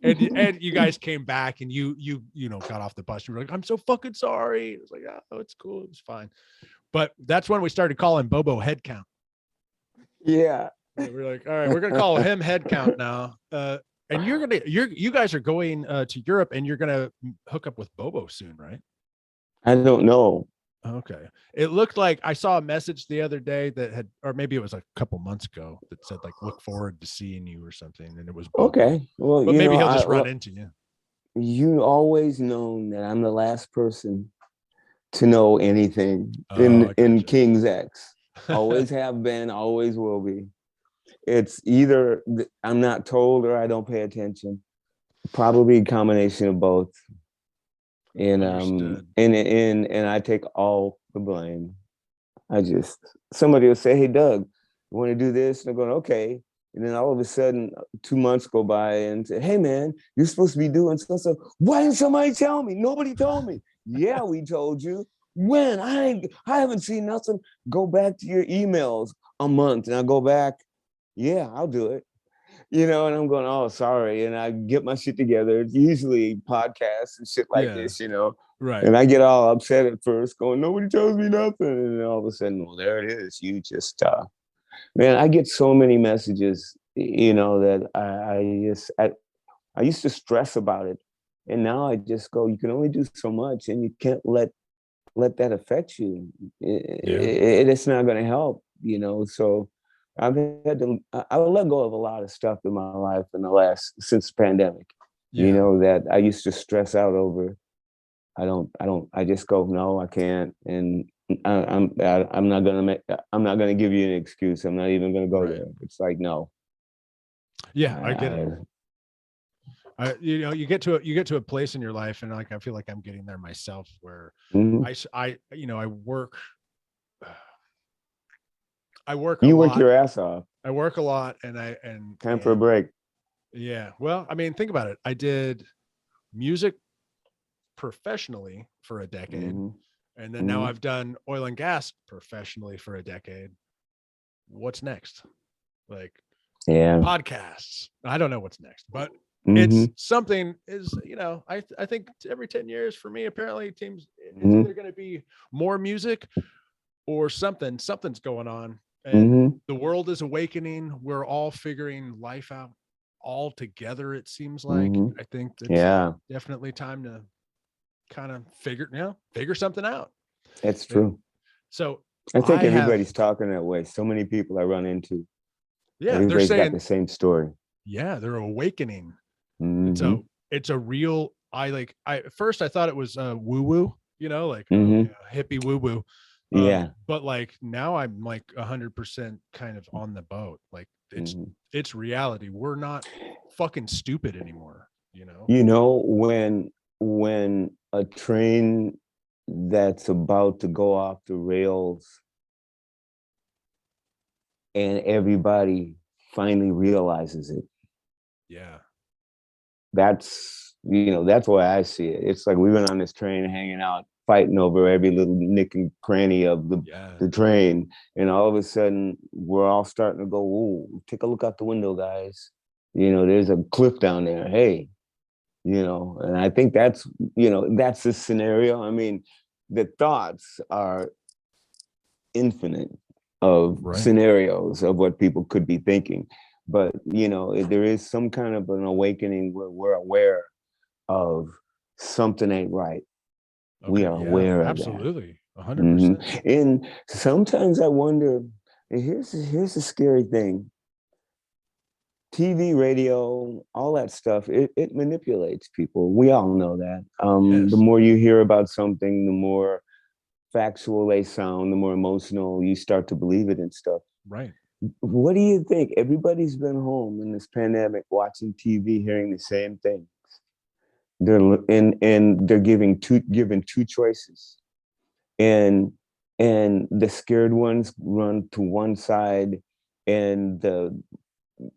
C: and you guys came back and you got off the bus. You were like, I'm so fucking sorry. It was like, oh, it's cool. It was fine. But that's when we started calling Bobo head count.
D: Yeah.
C: And we're like, all right, we're going to call him head count now. And you guys are going to Europe, and you're going to hook up with Bobo soon, right?
D: I don't know.
C: Okay. It looked like I saw a message the other day that had, or maybe it was a couple months ago, that said like, look forward to seeing you or something. And it was Bobo.
D: Okay. Well,
C: but maybe he'll just run into you.
D: You always known that I'm the last person to know anything in King's X. Always have been, always will be. It's either I'm not told or I don't pay attention. Probably a combination of both. And and I take all the blame. Somebody will say, hey, Doug, you want to do this? And I'm going, okay. And then all of a sudden, 2 months go by and say, hey, man, you're supposed to be doing so. Why didn't somebody tell me? Nobody told me. Yeah, we told you. When? I haven't seen nothing. Go back to your emails a month. And I go back, yeah, I'll do it. And I'm going, oh, sorry. And I get my shit together. It's usually podcasts and shit like this,
C: Right.
D: And I get all upset at first, going, nobody tells me nothing. And then all of a sudden, well, there it is. You just, man, I get so many messages, that I used to stress about it. And now I just go, you can only do so much, and you can't let that affect you. It's not going to help, so I let go of a lot of stuff in my life since the pandemic, that I used to stress out over. I just go, no, I can't. And I'm not going to give you an excuse. I'm not even going to go there. It's like, no.
C: Yeah, I get it. You get to a place in your life, and like I feel like I'm getting there myself, where I work. You work
D: your ass off.
C: I work a lot, and
D: time for a break.
C: Yeah, well, I mean, think about it. I did music professionally for a decade, and then now I've done oil and gas professionally for a decade. What's next? Like, podcasts. I don't know what's next, but it's something is, I think every 10 years for me, apparently teams, it's either going to be more music or something's going on, and the world is awakening. We're all figuring life out all together. It seems like, I think it's definitely time to kind of figure something out.
D: It's true.
C: So
D: I think everybody's talking that way. So many people I run into.
C: Yeah.
D: Everybody's got the same story.
C: Yeah. They're awakening. So it's a real, at first I thought it was woo-woo, like hippie woo woo.
D: Yeah.
C: But like now I'm like 100% kind of on the boat. Like it's reality. We're not fucking stupid anymore,
D: When a train that's about to go off the rails and everybody finally realizes it.
C: Yeah.
D: That's why I see it. It's like we've been on this train hanging out, fighting over every little nick and cranny of the train. And all of a sudden we're all starting to go, "Ooh, take a look out the window, guys. There's a cliff down there. Hey." And I think that's the scenario. I mean, the thoughts are infinite of scenarios of what people could be thinking. But, there is some kind of an awakening where we're aware of something ain't right. Okay, we are aware of
C: absolutely, that. 100%.
D: And sometimes I wonder, and here's the scary thing. TV, radio, all that stuff, it manipulates people. We all know that. The more you hear about something, the more factual they sound, the more emotional you start to believe it and stuff.
C: Right.
D: What do you think? Everybody's been home in this pandemic watching TV, hearing the same things. They're given two choices. And the scared ones run to one side and the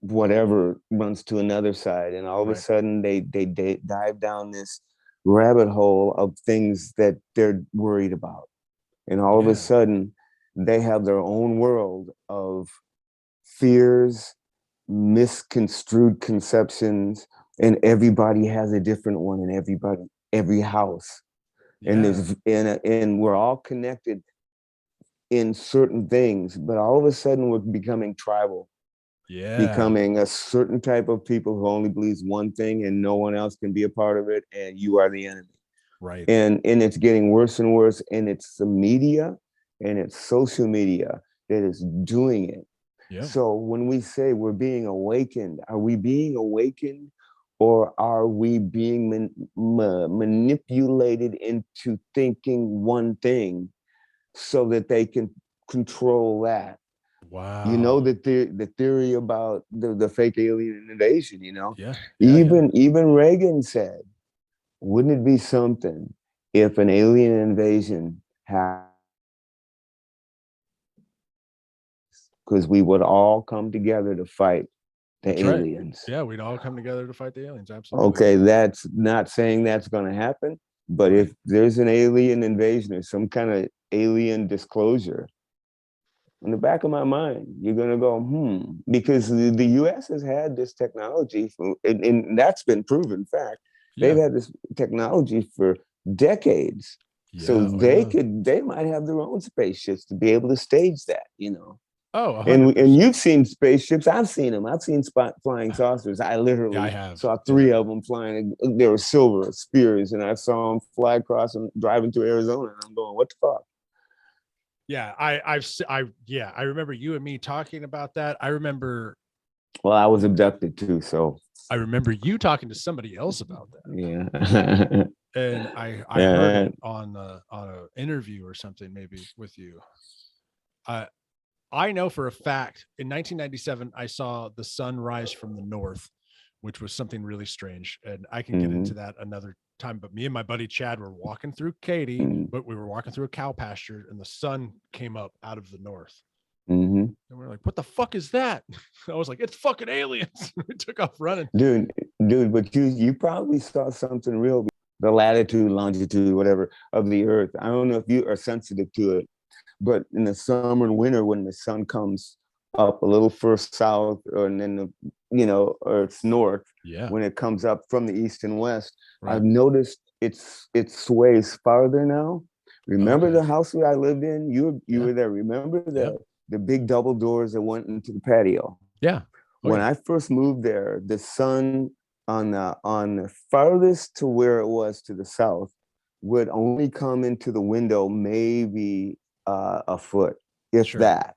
D: whatever runs to another side, and all of a sudden they dive down this rabbit hole of things that they're worried about, and all of a sudden they have their own world of fears, misconstrued conceptions, and everybody has a different one in every house. And we're all connected in certain things, but all of a sudden we're becoming tribal. Becoming a certain type of people who only believes one thing and no one else can be a part of it, and you are the enemy.
C: Right.
D: And it's getting worse and worse, and it's the media and it's social media that is doing it. Yeah. So when we say we're being awakened, are we being awakened, or are we being manipulated into thinking one thing so that they can control that?
C: Wow.
D: The theory about the fake alien invasion, even Reagan said, wouldn't it be something if an alien invasion happened? Because we would all come together to fight the aliens.
C: Yeah, we'd all come together to fight the aliens. Absolutely.
D: Okay, that's not saying that's going to happen, but if there's an alien invasion or some kind of alien disclosure, in the back of my mind, you're going to go, because the U.S. has had this technology, and that's been proven fact. They've had this technology for decades. So they might have their own spaceships to be able to stage that,
C: Oh,
D: 100%. And you've seen spaceships. I've seen them. I've seen flying saucers. I literally saw 3 of them flying. They were silver spears, and I saw them fly across and driving to Arizona. And I'm going, what the fuck?
C: Yeah, I remember you and me talking about that. I remember.
D: Well, I was abducted too, so.
C: I remember you talking to somebody else about that.
D: Yeah.
C: And I heard it on an interview or something, maybe with you. I know for a fact in 1997, I saw the sun rise from the north, which was something really strange. And I can get into that another time. But me and my buddy Chad were walking through Katy, but we were walking through a cow pasture, and the sun came up out of the north. And we're like, what the fuck is that? I was like, it's fucking aliens. We took off running.
D: Dude, but you probably saw something real. The latitude, longitude, whatever of the earth. I don't know if you are sensitive to it, but in the summer and winter, when the sun comes up a little first south, and then or it's north, when it comes up from the east and west, I've noticed it sways farther now. Remember the house that I lived in? You were there. Remember the big double doors that went into the patio?
C: Yeah.
D: When I first moved there, the sun on the farthest to where it was to the south would only come into the window maybe a foot, if that.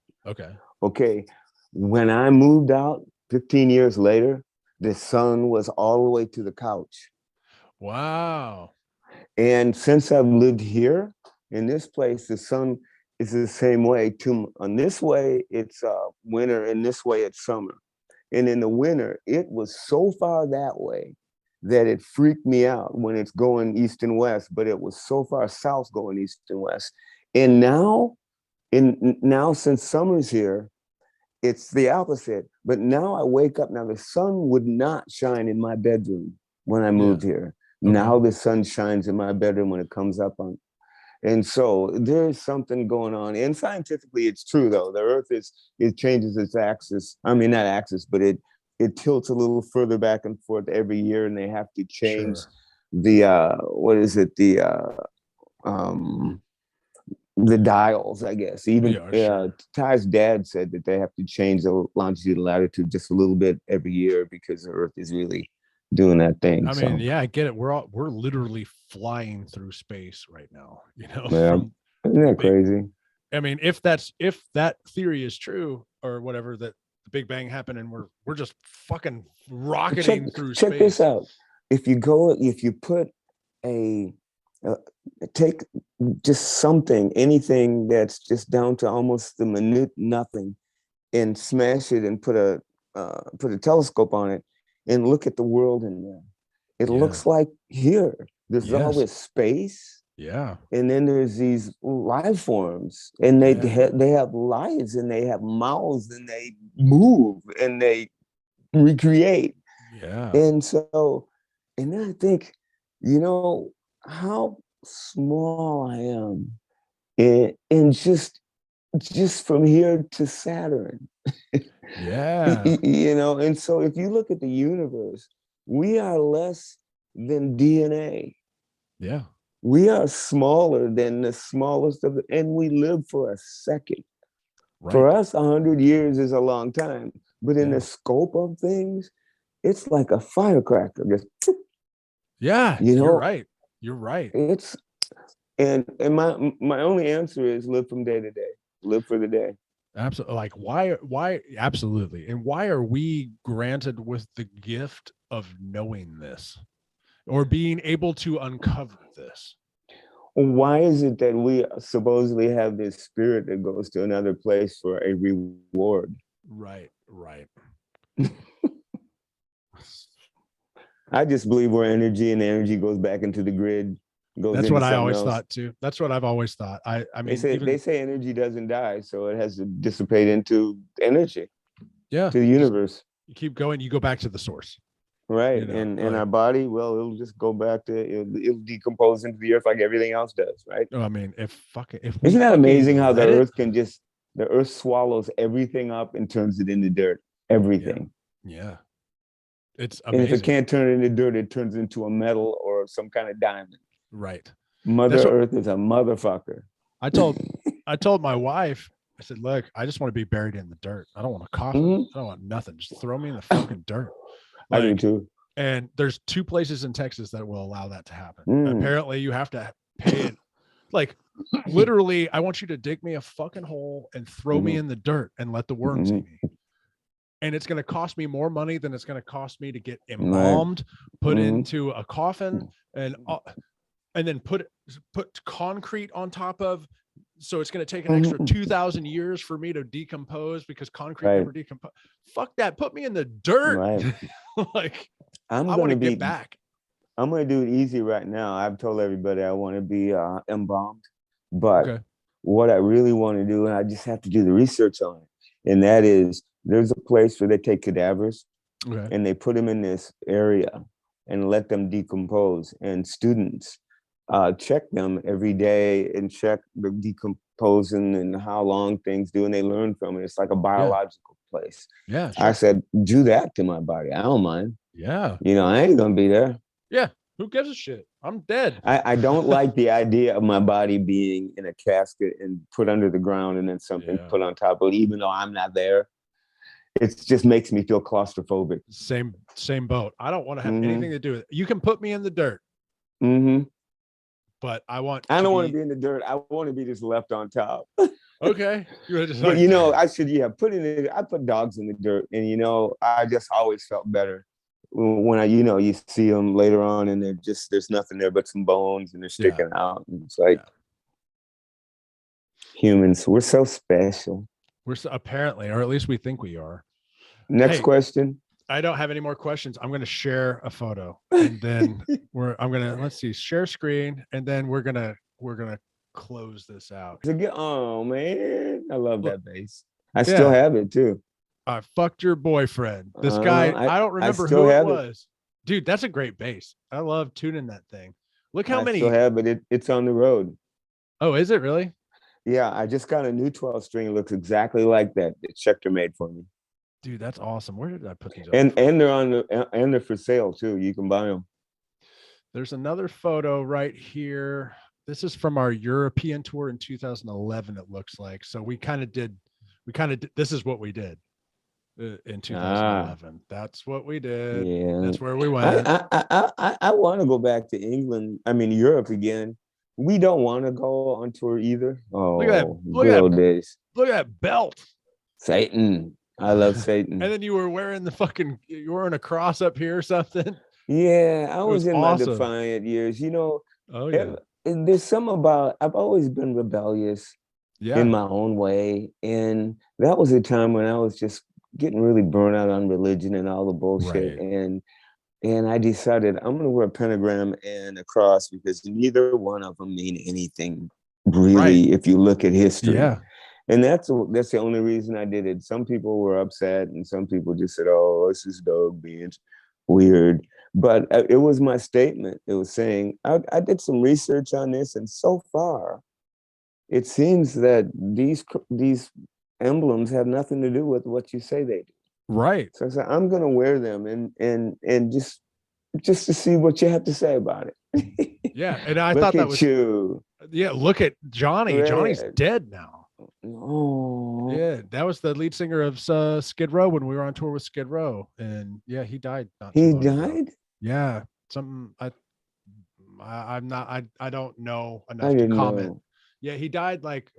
D: Okay. When I moved out 15 years later, the sun was all the way to the couch.
C: Wow.
D: And since I've lived here in this place, the sun is the same way. On this way, it's winter, and this way, it's summer. And in the winter, it was so far that way that it freaked me out when it's going east and west, but it was so far south going east and west. And now since summer's here, it's the opposite. But now I wake up, now the sun would not shine in my bedroom when I moved here. Okay. Now the sun shines in my bedroom when it comes up on. And so there's something going on. And scientifically, it's true, though. The Earth it changes its axis. I mean, not axis, but it tilts a little further back and forth every year, and they have to change the the dials, I guess. Even Ty's dad said that they have to change the longitude and latitude just a little bit every year because the Earth is really doing that thing.
C: I mean, yeah, I get it. We're literally flying through space right now, you know.
D: Yeah. Isn't that crazy?
C: I mean, if that theory is true or whatever, that the Big Bang happened and we're just fucking rocketing through space.
D: Check this out. If you put take just anything that's just down to almost the minute nothing, and smash it and put a telescope on it and look at the world in there. It looks like here. There's all this space.
C: Yeah.
D: And then there's these life forms, and they have lives, and they have mouths, and they move, and they recreate.
C: Yeah.
D: And so, and then I think, you know, how small I am, and just from here to Saturn.
C: Yeah.
D: You know, and so if you look at the universe, we are less than DNA.
C: Yeah.
D: We are smaller than the smallest of and we live for a second. Right. For us, 100 years is a long time, but in the scope of things, it's like a firecracker. Just,
C: yeah,
D: you know,
C: You're right.
D: It's and my only answer is live from day to day. Live for the day.
C: Absolutely. Like why absolutely. And why are we granted with the gift of knowing this or being able to uncover this?
D: Why is it that we supposedly have this spirit that goes to another place for a reward?
C: Right.
D: I just believe we're energy, and energy goes back into the grid.
C: That's what I always thought too. That's what I've always thought. I mean,
D: they say energy doesn't die, so it has to dissipate into energy.
C: Yeah.
D: To the universe.
C: You keep going, you go back to the source.
D: Right. You know, and our body, well, it'll just go back to it'll decompose into the earth like everything else does, right?
C: I mean,
D: isn't that amazing how the earth swallows everything up and turns it into dirt? Everything.
C: Yeah. It's amazing.
D: And if it can't turn it into dirt, it turns into a metal or some kind of diamond.
C: Right.
D: Mother Earth is a motherfucker.
C: I told my wife, I said, look, I just want to be buried in the dirt. I don't want a coffin. Mm-hmm. I don't want nothing. Just throw me in the fucking dirt.
D: I do too.
C: And there's 2 places in Texas that will allow that to happen. Apparently you have to pay it. Like literally, I want you to dig me a fucking hole and throw me in the dirt and let the worms eat me. And it's going to cost me more money than it's going to cost me to get embalmed, put into a coffin, and then put concrete on top of. So it's going to take an extra 2,000 years for me to decompose because concrete never decomposes. Fuck that. Put me in the dirt.
D: Right.
C: Like I want to get back.
D: I'm going to do it easy right now. I've told everybody I want to be embalmed, but what I really want to do, and I just have to do the research on it, and that is there's a place where they take cadavers and they put them in this area and let them decompose, and students check them every day and check the decomposing and how long things do, and they learn from it. It's like a biological place.
C: Yeah.
D: Sure. I said, do that to my body. I don't mind.
C: Yeah.
D: You know, I ain't gonna be there.
C: Yeah. Who gives a shit? I'm dead.
D: I don't like the idea of my body being in a casket and put under the ground and then something put on top of it, even though I'm not there. It just makes me feel claustrophobic.
C: Same boat. I don't want to have anything to do with it. You can put me in the dirt. But I don't want to be
D: in the dirt. I want to be just left on top.
C: Okay.
D: But you know, I should put I put dogs in the dirt, and you know, I just always felt better when you see them later on and there's nothing there but some bones and they're sticking out. And it's like humans, we're so special.
C: We're apparently, or at least we think we are.
D: Next question.
C: I don't have any more questions. I'm going to share a photo and then let's see, share screen. And then we're going to close this out.
D: Oh man, I love that bass. I still have it too.
C: I fucked your boyfriend. This guy, I don't remember who it was. Dude, that's a great bass. I love tuning that thing. Look how many.
D: I still have it. It's on the road.
C: Oh, is it really?
D: Yeah, I just got a new 12 string. It looks exactly like that Schecter made for me.
C: Dude, that's awesome. Where did I put these?
D: And they're for sale too. You can buy them. There's
C: another photo right here. This is from our European tour in 2011. It looks like. So we kind of did. This is what we did in 2011. That's what we did. Yeah, that's where we went.
D: I want to go back to England. I mean Europe again. We don't want to go on tour either. Oh, look at
C: that belt.
D: Satan. I love Satan.
C: And then you were wearing you were wearing a cross up here or something.
D: Yeah, I was in awesome. My Defiant years. Oh yeah. There's some about I've always been rebellious in my own way. And that was a time when I was just getting really burnt out on religion and all the bullshit. Right. And I decided I'm going to wear a pentagram and a cross because neither one of them mean anything really if you look at history. Yeah. And that's the only reason I did it. Some people were upset and some people just said, oh, this is Doug being weird. But it was my statement. It was saying, I did some research on this and so far, it seems that these emblems have nothing to do with what you say they do.
C: Right.
D: So I said, I'm going to wear them and just to see what you have to say about it.
C: Yeah. And I thought that was you. Yeah. Look at Johnny. Right. Johnny's dead now.
D: Oh.
C: Yeah. That was the lead singer of Skid Row when we were on tour with Skid Row. And yeah, he died.
D: He died?
C: Yeah. Something I don't know enough to comment. Know. Yeah. He died like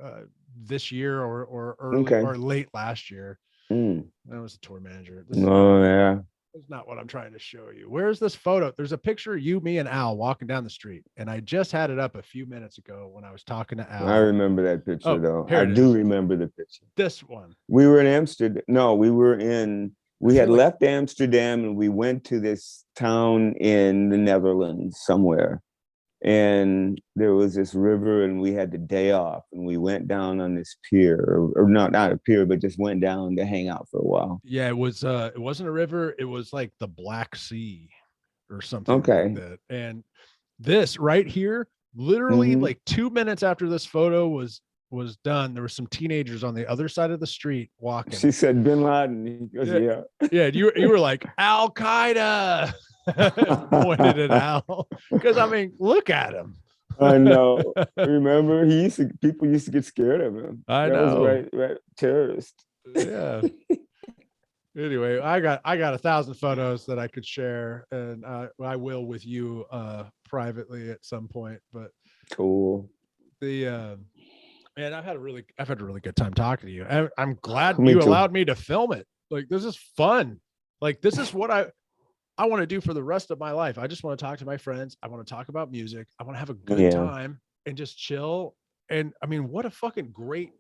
C: this year or early or late last year. That was the tour manager. That's not what I'm trying to show you. Where's this photo? There's a picture of you, me, and Al walking down the street. And I just had it up a few minutes ago when I was talking to Al.
D: I remember that picture though. I do remember the picture.
C: This one.
D: We were in Amsterdam. No, we had left Amsterdam and we went to this town in the Netherlands somewhere. And there was this river and we had the day off and we went down on this pier or not a pier, but just went down to hang out for a while.
C: Yeah, it wasn't a river. It was like the Black Sea or something like that. And this right here, literally like 2 minutes after this photo was done, there were some teenagers on the other side of the street walking.
D: She said, Bin Laden. He goes, yeah.
C: Yeah, you were like, Al Qaeda. Pointed at Al because I mean, look at him.
D: I know. Remember, people used to get scared of him.
C: I know.
D: Right, terrorist.
C: Yeah. Anyway, I got 1,000 photos that I could share, and I will with you privately at some point. But
D: cool.
C: Man, I've had a really good time talking to you. I'm glad you allowed me to film it. Like, this is fun. Like, this is what I want to do for the rest of my life. I just want to talk to my friends. I want to talk about music. I want to have a good time and just chill. And I mean, what a fucking great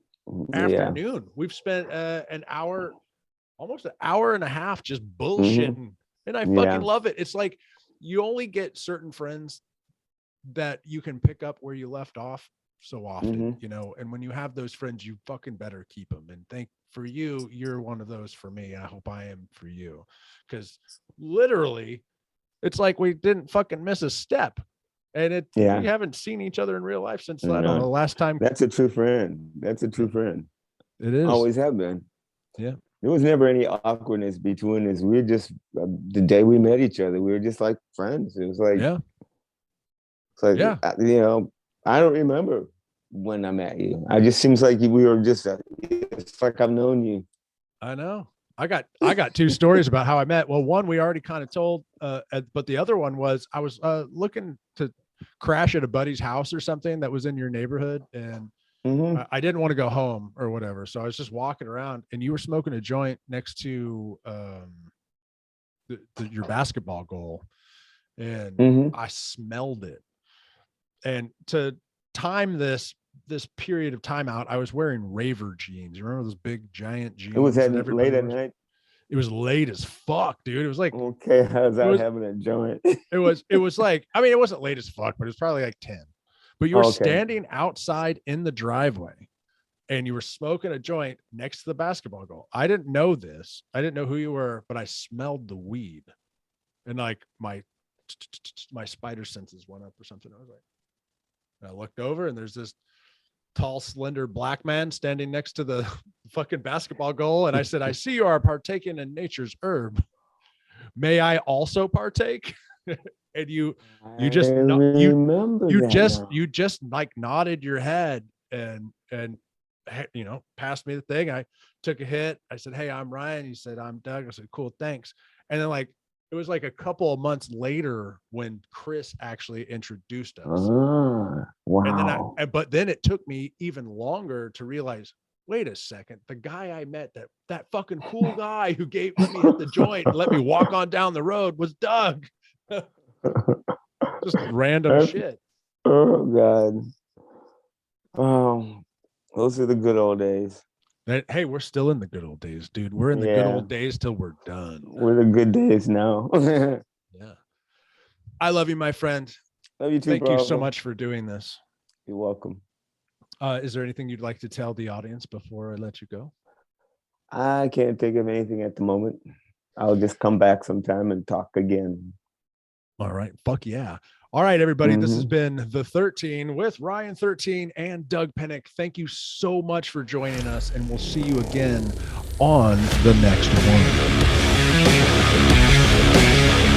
C: afternoon. We've spent almost an hour and a half just bullshitting. And I fucking love it. It's like you only get certain friends that you can pick up where you left off so often, and when you have those friends, you fucking better keep them. And for you, you're one of those for me. I hope I am for you. Because literally, it's like we didn't fucking miss a step. And we haven't seen each other in real life since I don't know, the last time.
D: That's a true friend. That's a true friend.
C: It is.
D: Always have been.
C: Yeah.
D: There was never any awkwardness between us. We were just, the day we met each other, we were just like friends. It was like, I don't remember when I met you. I just seems like we were just, it's like I've known you.
C: I know. I got two stories about how I met. Well, one we already kind of told, but the other one was I was looking to crash at a buddy's house or something that was in your neighborhood, and I didn't want to go home or whatever. So I was just walking around, and you were smoking a joint next to your basketball goal, and I smelled it. And to time this period of time out, I was wearing Raver jeans. You remember those big giant jeans?
D: It was late at night.
C: It was late as fuck, dude. It was like,
D: okay, I was out having a joint.
C: it was like, I mean, it wasn't late as fuck, but it was probably like 10. But you were standing outside in the driveway and you were smoking a joint next to the basketball goal. I didn't know this. I didn't know who you were, but I smelled the weed. And like my spider senses went up or something. I was like, I looked over and there's this tall, slender black man standing next to the fucking basketball goal. And I said, I see you are partaking in nature's herb. May I also partake? And you just like nodded your head and you know, passed me the thing. I took a hit. I said, hey, I'm Ryan. He said, I'm Doug. I said, cool, thanks. And then like it was like a couple of months later when Chris actually introduced us.
D: Wow.
C: And then but then it took me even longer to realize, wait a second, the guy I met, that fucking cool guy who let me hit the joint and let me walk on down the road was Doug. Just random shit.
D: Oh God. Those are the good old days.
C: Hey, we're still in the good old days, dude. We're in the good old days till we're done.
D: We're the good days now.
C: Yeah. I love you, my friend.
D: Love you too.
C: Thank you so much for doing this.
D: You're welcome.
C: Is there anything you'd like to tell the audience before I let you go?
D: I can't think of anything at the moment. I'll just come back sometime and talk again.
C: All right. Fuck yeah. All right, everybody. This has been The 13 with Ryan 13 and Doug Pinnick. Thank you so much for joining us, and we'll see you again on the next one.